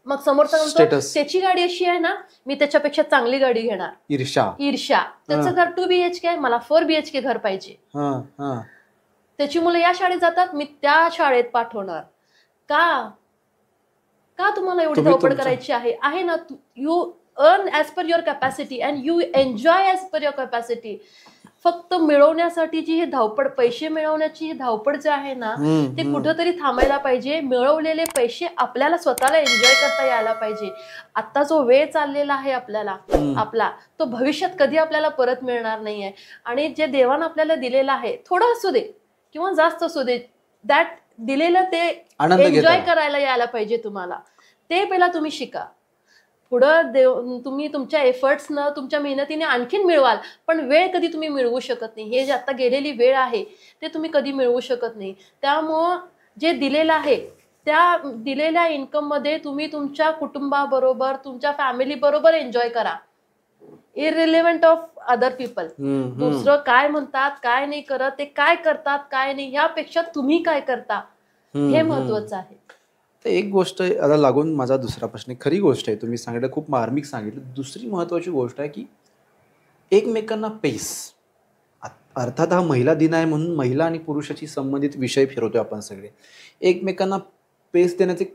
मग समोरचा म्हणतो त्याची गाडी अशी आहे ना, मी त्याच्यापेक्षा चांगली गाडी घेणार. ईर्ष्या. त्याचं घर 2 BHK आहे, मला 4 BHK घर पाहिजे. त्याची मुलं या शाळेत जातात, मी त्या शाळेत पाठवणार. का तुम्हाला एवढी धावपळ करायची आहे ना? You earn as per your capacity and you enjoy as per your capacity. फक्त मिळवण्यासाठीची ही धावपळ, पैसे मिळवण्याची ही धावपळ जे आहे ना, ते कुठंतरी थांबायला पाहिजे. मिळवलेले पैसे आपल्याला स्वतःला एन्जॉय करता यायला पाहिजे. आता जो वेळ चाललेला आहे आपला, तो भविष्यात कधी आपल्याला परत मिळणार नाहीये. आणि जे देवानं आपल्याला दिलेलं आहे, थोडं असू दे किंवा जास्त असू दे, दॅट दिलेलं ते एन्जॉय करायला यायला पाहिजे तुम्हाला. ते पहिला तुम्ही शिका. पुढं तुम्ही तुमच्या एफर्ट्सनं, तुमच्या मेहनतीने आणखीन मिळवाल, पण वेळ कधी तुम्ही मिळवू शकत नाही. हे जे आता गेलेली वेळ आहे ते तुम्ही कधी मिळवू शकत नाही. त्यामुळं जे दिलेलं आहे, त्या दिलेल्या इन्कममध्ये तुम्ही तुमच्या कुटुंबाबरोबर, तुमच्या फॅमिली बरोबर एन्जॉय करा, इररिलेव्हंट ऑफ अदर पीपल. दुसरं काय म्हणतात, काय नाही करत, ते काय करतात, काय नाही, यापेक्षा तुम्ही काय करता हे महत्वाचं आहे. तर एक गोष्ट आता लागून माझा दुसरा प्रश्न, खरी गोष्ट आहे, तुम्ही सांगितलं, खूप मार्मिक सांगितलं. दुसरी महत्वाची गोष्ट आहे की एकमेकांना पेस. अर्थात हा महिला दिन आहे म्हणून महिला आणि पुरुषाशी संबंधित विषय फिरवतोय आपण सगळे. एकमेकांना पेस देण्याचे,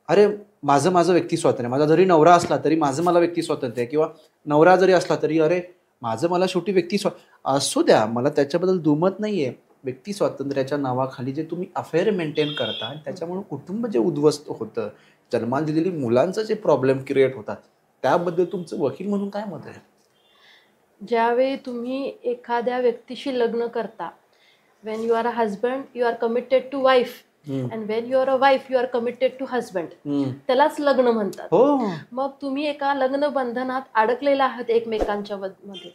अरे माझं व्यक्ती स्वातंत्र्य, माझा जरी नवरा असला तरी मला व्यक्ती स्वातंत्र्य आहे, किंवा नवरा जरी असला तरी अरे मला शेवटी व्यक्ती असू द्या, मला त्याच्याबद्दल दुमत नाहीये. व्यक्ती स्वातंत्र्याच्या नावाखाली जे तुम्ही अफेअर मेंटेन करता, त्याच्यामुळे कुटुंब जे उद्ध्वस्त होतं, जन्माला दिलेली मुलांचं जे प्रॉब्लेम क्रिएट होतात, त्याबद्दल तुमचं वकील म्हणून काय मत आहे? ज्यावेळी तुम्ही एखाद्या व्यक्तीशी लग्न करता, when you are a husband, you are committed to wife, and when you are a wife, you are committed to husband. त्यालाच लग्न म्हणतात. मग तुम्ही एका लग्न बंधनात अडकलेला आहात एकमेकांच्या मध्ये.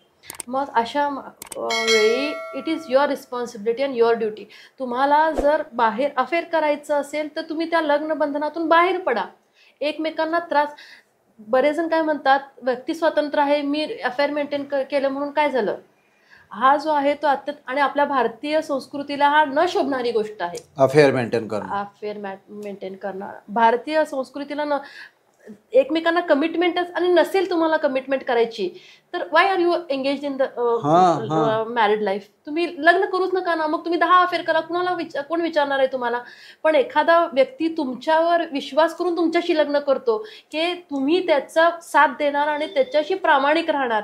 मग अशा वेळी it is your responsibility and your duty. तुम्हाला जर बाहेर अफेअर करायचं असेल तर तुम्ही त्या लग्न बंधनातून बाहेर पडा. एकमेकांना त्रास, बरेच जण काय म्हणतात, व्यक्ती स्वातंत्र्य आहे, मी अफेअर मेंटेन केलं म्हणून काय झालं. हा जो आहे तो आणि आपल्या भारतीय संस्कृतीला हा न शोभणारी गोष्ट आहे. अफेअर मेंटेन करणं भारतीय संस्कृतीला एकमेकांना कमिटमेंटच, आणि नसेल तुम्हाला कमिटमेंट करायची तर why are you engage in the married life. तुम्ही लग्न करूच नका ना. मग तुम्ही 10 अफेअर करा, कोण विचारणार आहे तुम्हाला. पण एखादा व्यक्ती तुमच्यावर विश्वास करून तुमच्याशी लग्न करतो की तुम्ही त्याचा साथ देणार आणि त्याच्याशी प्रामाणिक राहणार,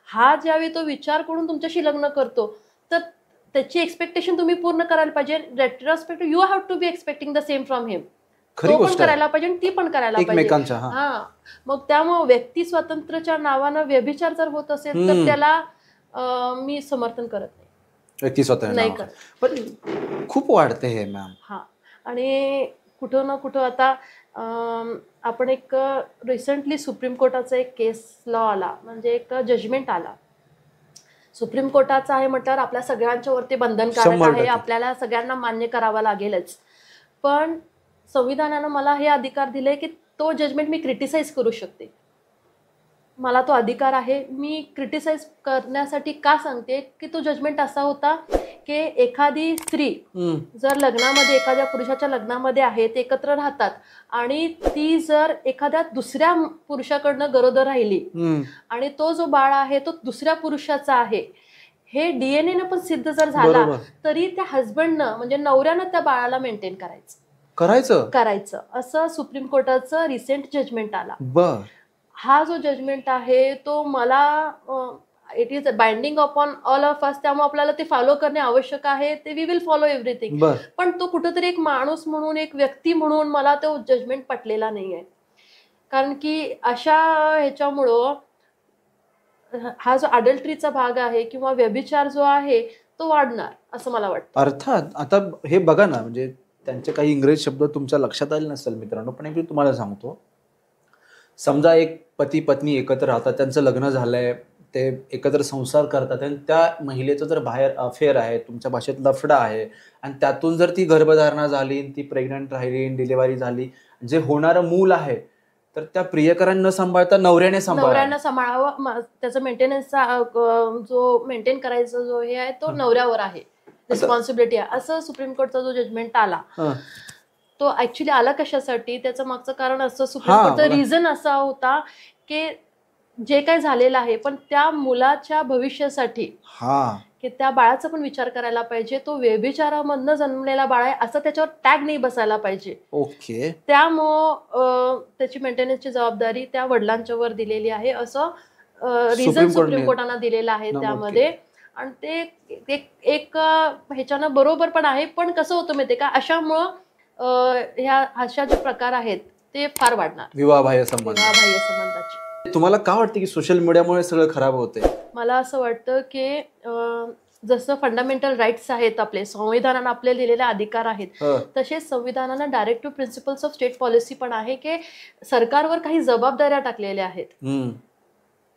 हा ज्यावेळी तो विचार करून तुमच्याशी लग्न करतो, तर त्याची एक्सपेक्टेशन तुम्ही पूर्ण करायला पाहिजे. Retrospective you have to be expecting the same from him. तो पण करायला पाहिजे, ती पण करायला पाहिजे. मग त्यामुळे व्यक्ती स्वातंत्र्याच्या नावानं व्यभिचार जर होत असेल तर त्याला मी समर्थन करत नाही. व्यक्ती स्वातंत्र्य नाही करत, पण खूप वाढते हे मॅम. आणि कुठं ना कुठं आता आपण एक रिसेंटली सुप्रीम कोर्टाचा एक केस लॉ आला, म्हणजे एक जजमेंट आला. सुप्रीम कोर्टाचा आहे म्हटल्यावर आपल्या सगळ्यांच्या वरती बंधनकारक आहे, आपल्याला सगळ्यांना मान्य करावा लागेलच. पण संविधानानं मला हे अधिकार दिले की तो जजमेंट मी क्रिटिसाइज करू शकते. मला तो अधिकार आहे. मी क्रिटिसाइज करण्यासाठी का सांगते की तो जजमेंट असा होता की एखादी स्त्री जर लग्नामध्ये, एखाद्या पुरुषाच्या लग्नामध्ये आहे, ते एकत्र राहतात, आणि ती जर एखाद्या दुसऱ्या पुरुषाकडनं गरोदर राहिली आणि तो जो बाळ आहे तो दुसऱ्या पुरुषाचा आहे, हे DNA ने पण सिद्ध जर झाला, तरी त्या हजबंडनं, म्हणजे नवऱ्यानं त्या बाळाला मेंटेन करायचं असं सुप्रीम कोर्टाचं रिसेंट जजमेंट आला. हा जो जजमेंट आहे तो मला, it is binding upon all of us, त्यामुळे आपल्याला ते फॉलो करणे आवश्यक आहे. ते वी विल फॉलो एव्हरीथिंग. पण तो कुठेतरी एक माणूस म्हणून, एक व्यक्ती म्हणून मला तो जजमेंट पटलेला नाहीये. कारण की अशा ह्याच्यामुळं हा जो अडल्ट्रीचा भाग आहे किंवा व्यभिचार जो आहे तो वाढणार असं मला वाटतं. अर्थात आता हे बघा ना, म्हणजे त्यांचे काही इंग्रजी शब्द तुमच्या लक्षात आले नसेल मित्रांनो, पण मी तुम्हाला सांगतो. समजा एक पती पत्नी एकत्र राहतात, त्यांचं लग्न झालंय, ते एकत्र संसार करतात आणि त्या महिलेचं जर बाहेर अफेअर आहे, तुमच्या भाषेत लफडा आहे आणि त्यातून जर ती गर्भधारणा झाली, ती प्रेग्नंट राहिली, डिलिव्हरी झाली, जे होणारं मूल आहे तर त्या प्रियकरांना सांभाळता नवऱ्याने सांभाळावं. त्याचा मेंटेनन्सचा जो मेंटेन करायचा जो हे आहे तो नवऱ्यावर आहे, रिस्पॉन्सिबिलिटी आहे, असं सुप्रीम कोर्टचा जो जजमेंट आला तो ऍक्च्युली आला कशासाठी, त्याचं मागचं कारण असं सुप्रीम कोर्टचा रिझन असा होता की जे काय झालेलं आहे पण त्या मुलाच्या भविष्यासाठी की त्या बाळाचा पण विचार करायला पाहिजे, तो व्यभिचारामधनं जन्मलेला बाळ आहे असं त्याच्यावर टॅग नाही बसायला पाहिजे. ओके. त्यामुळं त्याची मेंटेनन्सची जबाबदारी त्या वडिलांच्या वर दिलेली आहे असं रिझन सुप्रीम कोर्टानं दिलेलं आहे त्यामध्ये. आणि ते एक ह्याच्यानं बरोबर पण आहे, पण कसं होतं माहितीये का, अशामुळं ह्या अशा जे प्रकार आहेत ते फार वाढणार, विवाहबाह्य संबंधाचे. तुम्हाला काय वाटतं की सोशल मीडियामुळे सगळं खराब होते? मला असं वाटतं की जसं फंडामेंटल राईट्स आहेत, आपले संविधानानं आपल्याला दिलेले अधिकार आहेत, तसेच संविधानानं directive principles of state policy पण आहे की सरकारवर काही जबाबदाऱ्या टाकलेल्या आहेत.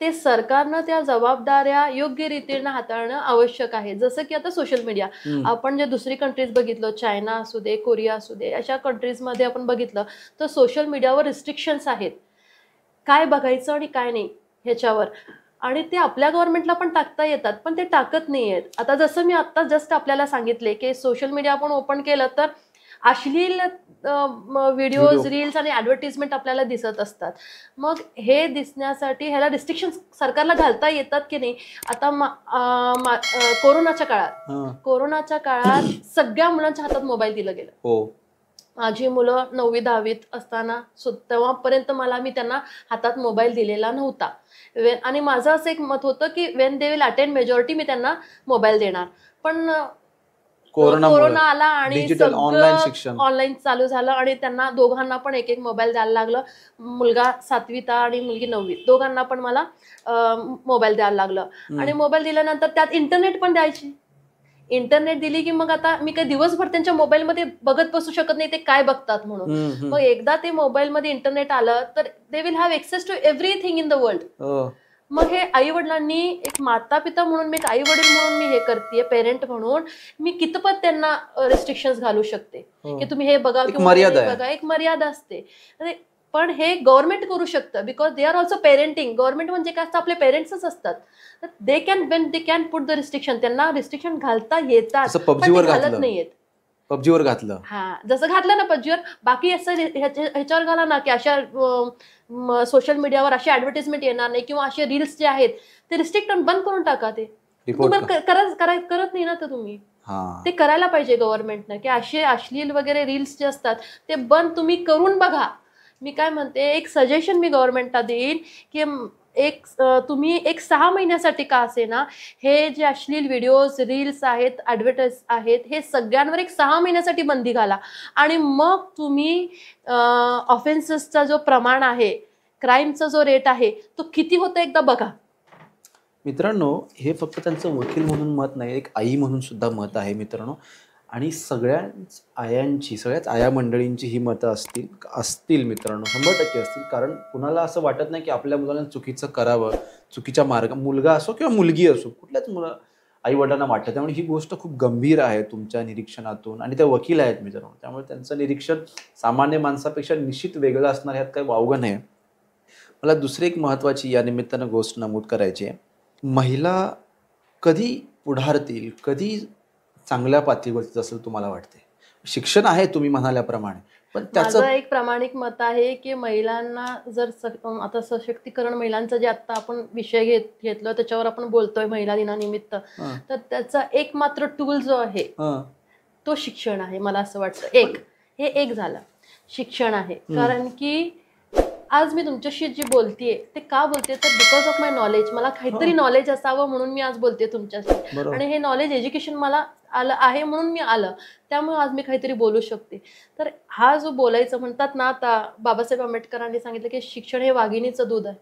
ते सरकारनं त्या जबाबदाऱ्या योग्य रीतीने हाताळणं आवश्यक आहे. जसं की आता सोशल मीडिया, आपण जे दुसरी कंट्रीज बघितलं, चायना असू दे, कोरिया असू दे, अशा कंट्रीजमध्ये आपण बघितलं तर सोशल मीडियावर रिस्ट्रिक्शन्स आहेत, काय बघायचं आणि काय नाही ह्याच्यावर. आणि ते आपल्या गव्हर्नमेंटला पण टाकता येतात पण ते टाकत नाही आहेत. आता जसं मी आता जस्ट आपल्याला सांगितले की सोशल मीडिया आपण ओपन केलं तर अश्लील व्हिडिओज, रील्स आणि ऍडव्हर्टिजमेंट आपल्याला दिसत असतात. मग हे दिसण्यासाठी ह्याला रिस्ट्रिक्शन सरकारला घालता येतात की नाही. आता कोरोनाच्या काळात सगळ्या मुलांच्या हातात मोबाईल दिलं गेलं. माझी मुलं 9वी 10वीत असताना तेव्हापर्यंत मी त्यांना हातात मोबाईल दिलेला नव्हता. आणि माझं असं एक मत होतं की when they will attend majority मी त्यांना मोबाईल देणार. पण कोरोना आला आणि ऑनलाईन चालू झालं आणि त्यांना दोघांना पण एक मोबाईल द्यायला लागलं. मुलगा 7वीत आणि मुलगी 9वीत, दोघांना पण मला मोबाईल द्यायला लागलं. आणि मोबाईल दिल्यानंतर त्यात इंटरनेट पण द्यायची. इंटरनेट दिली की मग आता मी काही दिवसभर त्यांच्या मोबाईलमध्ये बघत बसू शकत नाही ते काय बघतात म्हणून. मग एकदा ते मोबाईलमध्ये इंटरनेट आलं तर they will have access to everything in the world. मग हे आई वडिलांनी, एक माता पिता म्हणून मी, एक आई वडील म्हणून मी हे करते, पेरेंट म्हणून मी कितपत त्यांना रिस्ट्रिक्शन्स घालू शकते की तुम्ही हे बघा किंवा बघा. एक मर्यादा असते. पण हे गव्हर्नमेंट करू शकतं because they are also parenting. Government म्हणजे काय असतं, आपले पेरेंट्सच असतात. They can put the restriction, त्यांना रिस्ट्रिक्शन घालता येतात, घालत नाहीयेत. पबजीवर घातलं, जसं घातलं ना पबजीवर, बाकी असं ह्याच्यावर घाला ना की अशा सोशल मीडियावर असे ऍडव्हर्टाइजमेंट येणार नाही किंवा असे रील्स जे आहेत ते रिस्ट्रिक्ट बंद करून टाका. ते करत नाही ना तर तुम्ही ते करायला पाहिजे गव्हर्नमेंटनं की असे अश्लील वगैरे रील्स जे असतात ते बंद तुम्ही करून बघा. मी काय म्हणते, एक सजेशन मी गव्हर्नमेंटला देईन की तुम्ही 6 महिन्यासाठी का असे ना हे जे अश्लील व्हिडिओज, रील्स आहेत, ऍडव्हर्टाइज आहेत, हे सगळ्यांवर 6 महिन्यासाठी बंदी घाला. आणि मग तुम्ही ऑफेन्सेसचा जो प्रमाण आहे, क्राईमचा जो रेट आहे तो किती होतो एकदा बघा. मित्रांनो, हे फक्त त्यांचं वकील म्हणून मत नाही, एक आई म्हणून सुद्धा मत आहे मित्रांनो. आणि सगळ्याच आया मंडळींची ही मतं असतील मित्रांनो, 100% असतील. कारण कुणाला असं वाटत नाही की आपल्या मुलांना चुकीचं करावं, चुकीच्या मुलगा असो किंवा मुलगी असो, कुठल्याच आई वडिलांना वाटतं. त्यामुळे ही गोष्ट खूप गंभीर आहे तुमच्या निरीक्षणातून. आणि ते वकील आहेत मित्रांनो, त्यामुळे त्यांचं निरीक्षण सामान्य माणसापेक्षा निश्चित वेगळं असणार, ह्यात काही वावगं नाही. मला दुसरी एक महत्त्वाची या निमित्तानं गोष्ट नमूद करायची आहे. महिला कधी पुढारतील, कधी चांगल्या पातळीवरती असेल तुम्हाला वाटते? शिक्षण आहे तुम्ही म्हणाल्याप्रमाणे, पण त्याचं एक प्रामाणिक मत आहे की महिलांना जर आता सशक्तीकरण महिलांचा जे आता आपण विषय घेतलो त्याच्यावर आपण बोलतोय महिला दिनानिमित्त, तर त्याचा एकमात्र टूल जो आहे तो शिक्षण आहे. मला असं वाटतं हे एक झालं शिक्षण आहे. कारण की आज मी तुमच्याशी जी बोलतेय ते का बोलते तर बिकॉज ऑफ माय नॉलेज. मला काहीतरी नॉलेज असावं म्हणून मी आज बोलते तुमच्याशी. आणि हे नॉलेज, एज्युकेशन मला आलं आहे म्हणून मी आलं, त्यामुळे आज मी काहीतरी बोलू शकते. तर हा जो बोलायचं म्हणतात ना, आता बाबासाहेब आंबेडकरांनी सांगितलं की शिक्षण हे वाघिणीचं दूध आहे.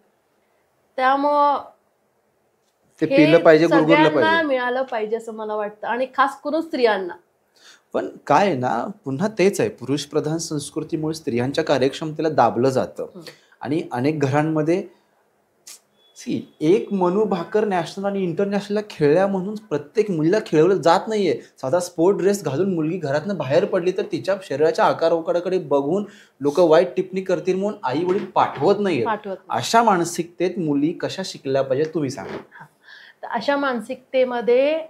त्यामुळं ते पिलं पाहिजे, सगळ्यांना मिळालं पाहिजे असं मला वाटतं. आणि खास करून स्त्रियांना पण काय आहे ना, पुन्हा तेच आहे, पुरुष प्रधान संस्कृतीमुळे स्त्रियांच्या कार्यक्षमतेला दाबलं जातं आणि अनेक घरांमध्ये एक मनू भाकर नॅशनल आणि इंटरनॅशनलला खेळल्या म्हणून प्रत्येक मुलीला खेळवलं जात नाहीये. साधा स्पोर्ट ड्रेस घालून मुलगी घरातनं बाहेर पडली तर तिच्या शरीराच्या आकाराकडे बघून लोक वाईट टिप्पणी करतील म्हणून आई वडील पाठवत नाहीये. अशा मानसिकतेत मुली कशा शिकल्या पाहिजे तुम्ही सांगा. अशा मानसिकतेमध्ये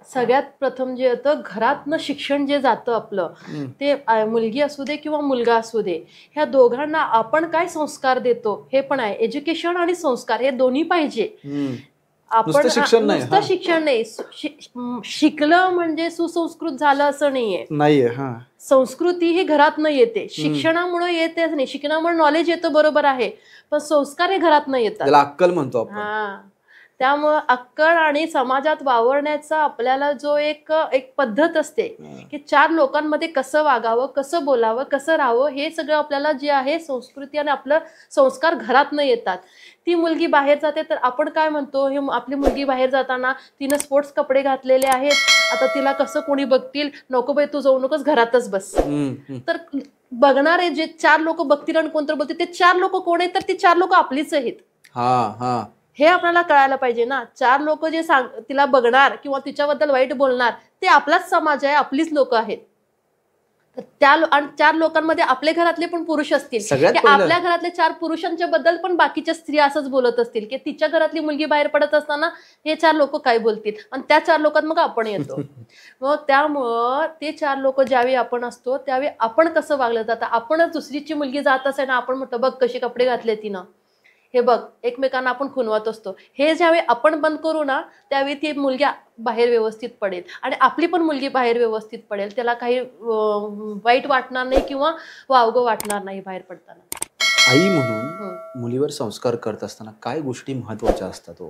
सगळ्यात प्रथम जे येतं, घरातनं शिक्षण जे जातं आपलं, ते मुलगी असू दे किंवा मुलगा असू दे, ह्या दोघांना आपण काय संस्कार देतो हे पण आहे. एज्युकेशन आणि संस्कार हे दोन्ही पाहिजे. आपण नुसतं शिक्षण नाही, शिकलं म्हणजे सुसंस्कृत झालं असं नाहीये. संस्कृती ही घरातनं येते, शिक्षणामुळे येतेच नाही. शिक्षणामुळे नॉलेज येतं बरोबर आहे, पण संस्कार हे घरातनं येतात. अक्कल म्हणतो आपण. त्यामुळं अक्कल आणि समाजात वावरण्याचा आपल्याला जो एक पद्धत असते की 4 लोकांमध्ये कसं वागावं, कसं बोलावं, कसं राहावं, हे सगळं आपल्याला जे आहे संस्कृती आणि आपलं संस्कार घरातनं येतात. ती मुलगी बाहेर जाते तर आपण काय म्हणतो, हे आपली मुलगी बाहेर जाताना तिनं स्पोर्ट्स कपडे घातलेले आहेत, आता तिला कसं कोणी बघतील, नको बाई तू जाऊ नकोस, घरातच बस. तर बघणारे जे 4 लोक बघतील आणि कोणतं बोलतील, ते 4 लोक कोण आहेत, तर ती 4 लोक आपलीच आहेत. हे आपल्याला कळायला पाहिजे ना. 4 लोक जे तिला बघणार किंवा तिच्याबद्दल वाईट बोलणार ते आपलाच समाज आहे, आपलीच लोक आहेत. तर त्या 4 लोकांमध्ये आपल्या घरातले पण पुरुष असतील, आपल्या घरातले 4 पुरुषांच्या बद्दल पण बाकीच्या स्त्रिया असंच बोलत असतील की तिच्या घरातली मुलगी बाहेर पडत असताना हे 4 लोक काय बोलतील, आणि त्या 4 लोकांत मग आपण येतो. मग त्यामुळं ते 4 लोक ज्यावेळी आपण असतो त्यावेळी आपण कसं वागलं जातं. आपणच दुसरीची मुलगी जात असे ना, आपण म्हणतो बघ कसे कपडे घातले तिनं, हे बघ, एकमेकांना आपण खुनवत असतो. हे ज्यावेळी आपण बंद करू ना, त्यावेळी ती मुलगी बाहेर व्यवस्थित पडेल आणि आपली पण मुलगी बाहेर व्यवस्थित पडेल. त्याला काही वाईट वाटणार नाही किंवा वावगं वाटणार नाही बाहेर पडताना. आई म्हणून मुलीवर संस्कार करत असताना काय गोष्टी महत्वाच्या असतात?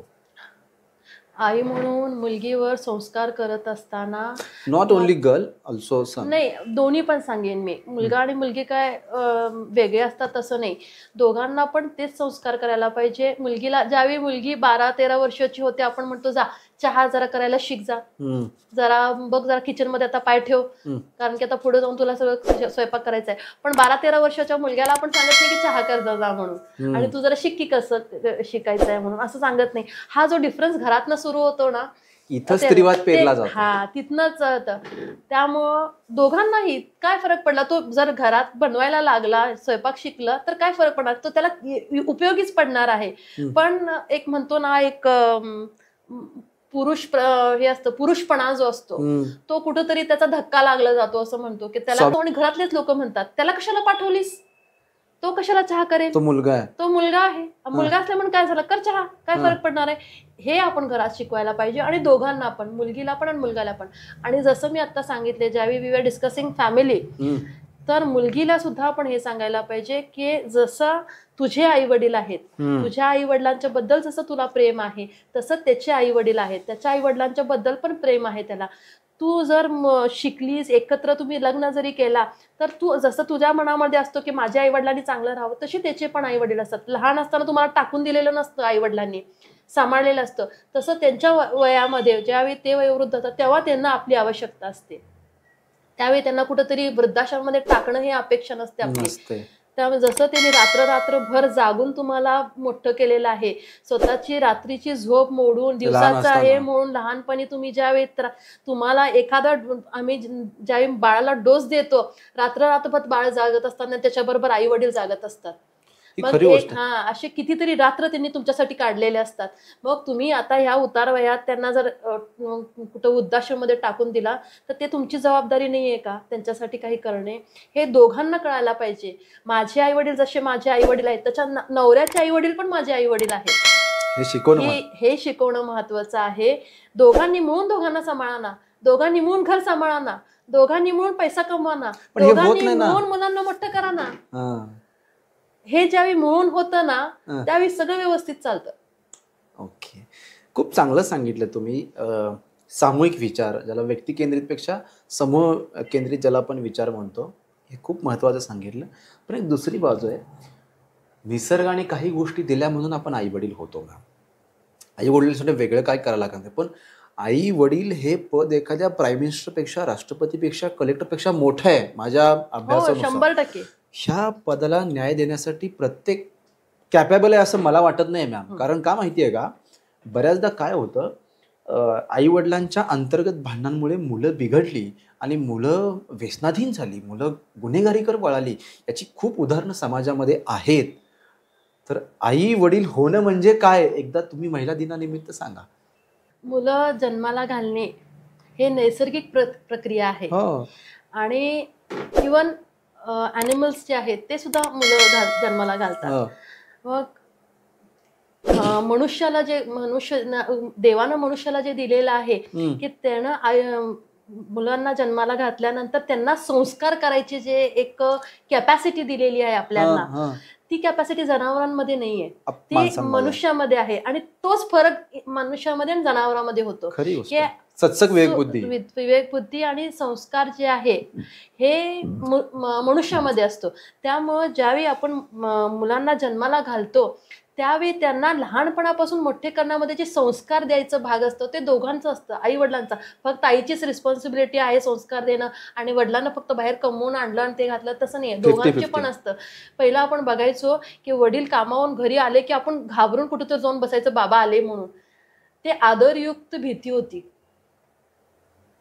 आई म्हणून मुलगीवर संस्कार करत असताना नॉट ओनली गर्ल, ऑल्सो सन. नाही, दोन्ही पण सांगेन मी. मुलगा आणि मुलगी काय वेगळे असतात तसं नाही, दोघांना पण तेच संस्कार करायला पाहिजे. मुलगीला ज्यावेळी मुलगी 12-13 वर्षाची होते, आपण म्हणतो जा चहा जरा करायला शिक, जा जरा बघ, जरा किचन मध्ये आता पाय ठेव, कारण की आता पुढे जाऊन तुला सगळं स्वयंपाक करायचा आहे. पण 12-13 वर्षाच्या मुलग्याला आपण सांगत नाही की चहा कर जा म्हणून, आणि तू जरा शिक की कसं शिकायचं आहे म्हणून, असं सांगत नाही. हा जो डिफरन्स घरातनं सुरू होतो ना, इथं स्त्रीवाद पेरला जातो. तिथनच. त्यामुळं दोघांनाही काय फरक पडला, तो जर घरात बनवायला लागला, स्वयंपाक शिकला तर काय फरक पडणार, तो त्याला उपयोगीच पडणार आहे. पण एक म्हणतो ना, एक हे असतं, पुरुषपणा जो असतो तो कुठंतरी त्याचा धक्का लागला जातो, असं म्हणतो की त्याला. आणि घरातलेच लोक म्हणतात त्याला कशाला पाठवलीस, तो कशाला चहा करेल, तो मुलगा आहे, मुलगा असल्या म्हणून काय झालं, कर चहा, काय फरक पडणार आहे. हे आपण घरात शिकवायला पाहिजे, आणि दोघांना पण, मुलगीला पण आणि मुलगाला पण. आणि जसं मी आता सांगितले, ज्यावेळी वी वर डिस्कसिंग फॅमिली, तर मुलगीला सुद्धा आपण हे सांगायला पाहिजे की जसं तुझे आई वडील आहेत, तुझ्या आई वडिलांच्या बद्दल जसं तुला प्रेम आहे, तसं त्याचे आई वडील आहेत, त्याच्या आई वडिलांच्या बद्दल पण प्रेम आहे त्याला. तू जर शिकलीस, एकत्र तुम्ही लग्न जरी केला, तर तू जसं तुझ्या मनामध्ये असतो की माझ्या आई वडिलांनी चांगलं राहावं, तसे त्याचे पण आई वडील असतात. लहान असताना तुम्हाला टाकून दिलेलं नसतं, आई वडिलांनी सांभाळलेलं असतं. तसं त्यांच्या वयामध्ये ज्यावेळी ते वयोवृद्ध होतात तेव्हा त्यांना आपली आवश्यकता असते. त्यावेळी त्यांना कुठंतरी वृद्धाश्रमामध्ये टाकणं हे अपेक्षा नसते आपली. त्यामुळे जसं त्यांनी रात्रभर जागून तुम्हाला मोठं केलेलं आहे, स्वतःची रात्रीची झोप मोडून, दिवसाचं आहे म्हणून, लहानपणी तुम्ही ज्यावेळी तुम्हाला आम्ही ज्यावेळी बाळाला डोस देतो, रात्रभर बाळ जागत असताना त्याच्याबरोबर आई वडील जागत असतात. मग असे कितीतरी रात्र त्यांनी तुमच्यासाठी काढलेले असतात. मग तुम्ही आता ह्या उतार वयात त्यांना जर कुठं वृद्धाश्रममध्ये टाकून दिला तर ते तुमची जबाबदारी नाहीये का त्यांच्यासाठी काही करणे? हे दोघांना कळायला पाहिजे. माझे आई वडील जसे माझे आई वडील आहेत, त्याच्या नवऱ्याचे आई वडील पण माझे आई वडील आहेत, हे शिकवणं महत्वाचं आहे. दोघांनी मिळून दोघांना सांभाळा, दोघांनी मिळून घर सांभाळा, दोघांनी मिळून पैसा कमवा, दोघांनी मिळून मुलांना मोठं करा ना. हे ज्यावेळी मिळून होतं ना, त्यावेळी सगळं व्यवस्थित चालतं. ओके, खूप चांगलं सांगितलं तुम्ही. सामूहिक विचार, ज्याला व्यक्ती केंद्रित पेक्षा समूह केंद्रित ज्याला आपण विचार म्हणतो, हे खूप महत्त्वाचं सांगितलं. पण एक दुसरी बाजू आहे, निसर्गाने काही गोष्टी दिल्या म्हणून आपण आई वडील होतो का? आई वडिलांसाठी वेगळं काय करायला लागतं, पण आई वडील हे पद एखाद्या प्राईम मिनिस्टरपेक्षा, राष्ट्रपतीपेक्षा, कलेक्टरपेक्षा मोठं आहे माझ्या हो, अभ्यासानुसार. 100%. ह्या पदाला न्याय देण्यासाठी प्रत्येक कॅपेबल आहे असं मला वाटत नाही मॅम. कारण का माहिती आहे का, बऱ्याचदा काय होतं, आई वडिलांच्या अंतर्गत भांडणांमुळे मुलं बिघडली आणि मुलं व्यसनाधीन झाली, मुलं गुन्हेगारीकडे वळाली. याची खूप उदाहरणं समाजामध्ये आहेत. तर आई वडील होणं म्हणजे काय, एकदा तुम्ही महिला दिनानिमित्त सांगा. मुलं जन्माला घालणे हे नैसर्गिक प्रक्रिया आहे. आणि इवन ॲनिमल्स जे आहेत ते सुद्धा मुलं जन्माला घालतात. मग मनुष्याला जे देवानं मनुष्याला जे दिलेलं आहे की त्यानं मुलांना जन्माला घातल्यानंतर त्यांना संस्कार करायची जे एक कॅपॅसिटी दिलेली आहे आपल्याला, ती कॅपॅसिटी जनावरांमध्ये नाहीये, ती मनुष्यामध्ये आहे. आणि तोच फरक मनुष्यामध्ये आणि जनावरांमध्ये होतो. विवेक बुद्धी आणि संस्कार जे आहे हे मनुष्यामध्ये असतो. त्यामुळे ज्यावेळी आपण मुलांना जन्माला घालतो त्यावेळी त्यांना लहानपणापासून मोठे करण्यामध्ये जे संस्कार द्यायचं भाग असतो ते दोघांचं असतं, आई वडिलांचा. फक्त आईचीच रिस्पॉन्सिबिलिटी आहे संस्कार देणं आणि वडिलांना फक्त बाहेर कमवून आणलं आणि ते घातलं, तसं नाही आहे. दोघांचे पण असतं. पहिला आपण बघायचो की वडील कामावून घरी आले की आपण घाबरून कुठेतरी जाऊन बसायचं, बाबा आले म्हणून. ते आदरयुक्त भीती होती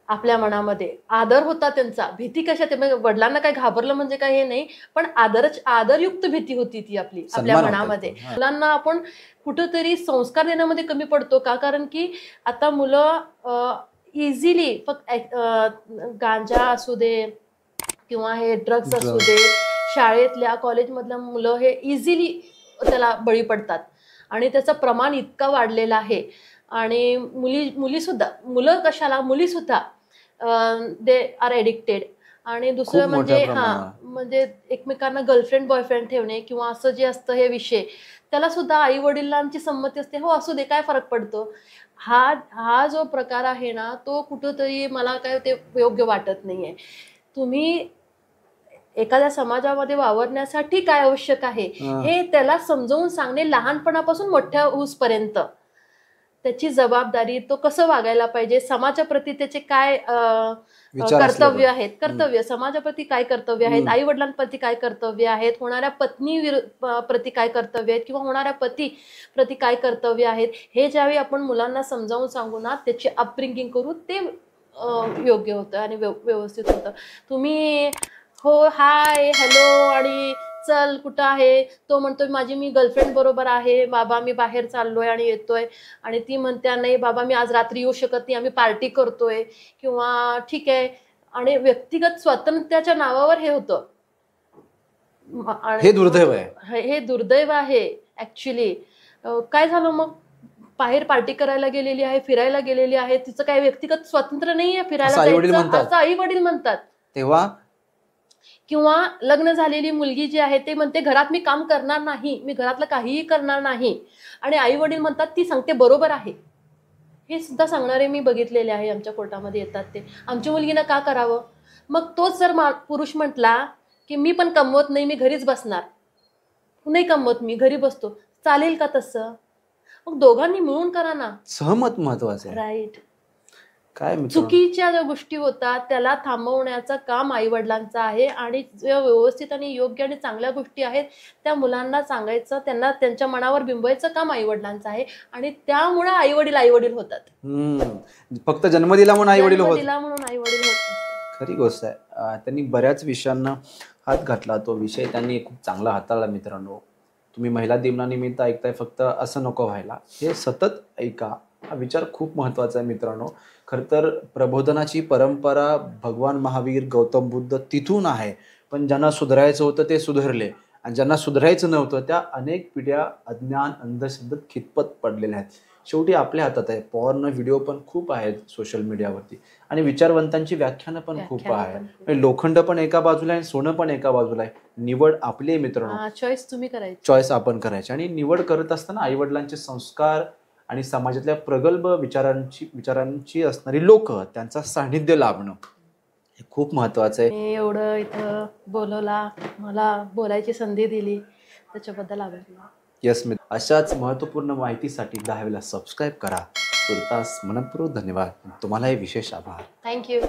आपल्या मनामध्ये, आदर होता त्यांचा. भीती कशात, वडिलांना काय घाबरलं म्हणजे काय हे नाही, पण आदरयुक्त भीती होती ती आपल्या मनामध्ये. मुलांना आपण कुठंतरी संस्कार देण्यामध्ये कमी पडतो का, कारण की आता मुलं इझिली फक्त गांजा असू दे किंवा हे ड्रग्स असू दे, शाळेतल्या कॉलेजमधल्या मुलं हे इझिली त्याला बळी पडतात आणि त्याचं प्रमाण इतकं वाढलेलं आहे. आणि मुली सुद्धा दे आर एडिक्टेड. आणि दुसरं म्हणजे एकमेकांना गर्लफ्रेंड बॉयफ्रेंड ठेवणे किंवा असं जे असतं हे विषय, त्याला सुद्धा आई वडिलांची संमती असते. हो असू दे, काय फरक पडतो. हा जो प्रकार आहे ना, तो कुठंतरी मला काय ते योग्य वाटत नाहीये. तुम्ही एखाद्या समाजामध्ये वावरण्यासाठी काय आवश्यक आहे हे त्याला समजावून सांगणे, लहानपणापासून मोठ्या होऊसपर्यंत त्याची जबाबदारी, तो कसं वागायला पाहिजे, समाजाप्रती त्याचे काय कर्तव्य आहेत, समाजाप्रती काय कर्तव्य आहेत, आई वडिलांप्रती काय कर्तव्य आहेत, होणाऱ्या पत्नी प्रती काय कर्तव्य आहेत किंवा होणाऱ्या पती प्रती काय कर्तव्य आहेत, हे ज्यावेळी आपण मुलांना समजावून सांगू ना, त्याची अपब्रिंगिंग करू, ते योग्य होतं आणि व्यवस्थित होतं. तुम्ही हो हाय हॅलो आणि चल कुठं आहे, तो म्हणतोय माझी मी गर्लफ्रेंड बरोबर आहे बाबा, मी बाहेर चाललोय आणि येतोय, आणि ती म्हणते नाही बाबा मी आज रात्री येऊ शकत नाही, आम्ही पार्टी करतोय, किंवा ठीक आहे. आणि व्यक्तिगत स्वातंत्र्याच्या नावावर हे होतं. हे दुर्दैव आहे, हे दुर्दैव आहे ऍक्च्युली. काय झालं मग, बाहेर पार्टी करायला गेलेली आहे, फिरायला गेलेली आहे, तिचं काही व्यक्तिगत स्वातंत्र्य नाहीये फिरायला जायचं, असं आई वडील म्हणतात. तेव्हा किंवा लग्न झालेली मुलगी जी आहे ते म्हणते घरात मी काम करणार नाही, मी घरातलं काहीही करणार नाही, आणि आई वडील म्हणतात ती सांगते बरोबर आहे. हे सुद्धा सांगणारे मी बघितलेले आहे, आमच्या कोर्टामध्ये येतात ते. आमच्या मुलगीनं का करावं. मग तोच जर पुरुष म्हटला की मी पण कमवत नाही, मी घरीच बसणार, नाही कमवत मी घरी बसतो, चालेल का तसं. मग दोघांनी मिळून करा ना, सहमत महत्वाचं आहे. राईट. काय चुकीच्या ज्या गोष्टी होतात त्याला थांबवण्याचं काम आई वडिलांचं आहे, आणि ज्या व्यवस्थित आणि योग्य आणि चांगल्या गोष्टी आहेत त्या मुलांना सांगायचं, त्यांना त्यांच्या मनावर बिंबवायचं काम आई वडिलांचं आहे. आणि त्यामुळे आई वडील होतात. फक्त जन्म दिला म्हणून आई वडील होत, खरी गोष्ट आहे. त्यांनी बऱ्याच विषयांना हात घातला, तो विषय त्यांनी खूप चांगला हाताळला. मित्रांनो, तुम्ही महिला दिनानिमित्त ऐकताय, फक्त असं नको व्हायला, हे सतत ऐका. हा विचार खूप महत्वाचा आहे मित्रांनो. खरं तर प्रबोधनाची परंपरा भगवान महावीर, गौतम बुद्ध तिथून आहे. पण ज्यांना सुधारायचं होतं ते सुधारले, आणि ज्यांना सुधारायचं नव्हतं त्या अनेक पिढ्या अज्ञान अंधश्रद्धेत खितपत पडलेल्या आहेत. शेवटी आपल्या हातात आहे. पॉर्न व्हिडिओ पण खूप आहेत सोशल मीडियावरती, आणि विचारवंतांची व्याख्यानं पण खूप आहेत. लोखंड पण एका बाजूला आहे, सोनं पण एका बाजूला आहे. निवड आपली आहे मित्रांनो, चॉईस तुम्ही करायची, चॉईस आपण करायची. आणि निवड करत असताना आई वडिलांचे संस्कार आणि समाजातल्या प्रगल्भ विचारांची असणारी लोक, त्यांचा सान्निध्य लाभणं हे खूप महत्वाचं आहे. एवढं इथं बोलवला, मला बोलायची संधी दिली, त्याच्याबद्दल आभार. यस मित्र, अशाच महत्त्वपूर्ण माहितीसाठी 10 वेळा सबस्क्राईब करा, तुर्तास मनपूर्वक धन्यवाद. तुम्हालाही विशेष आभार. थँक्यू.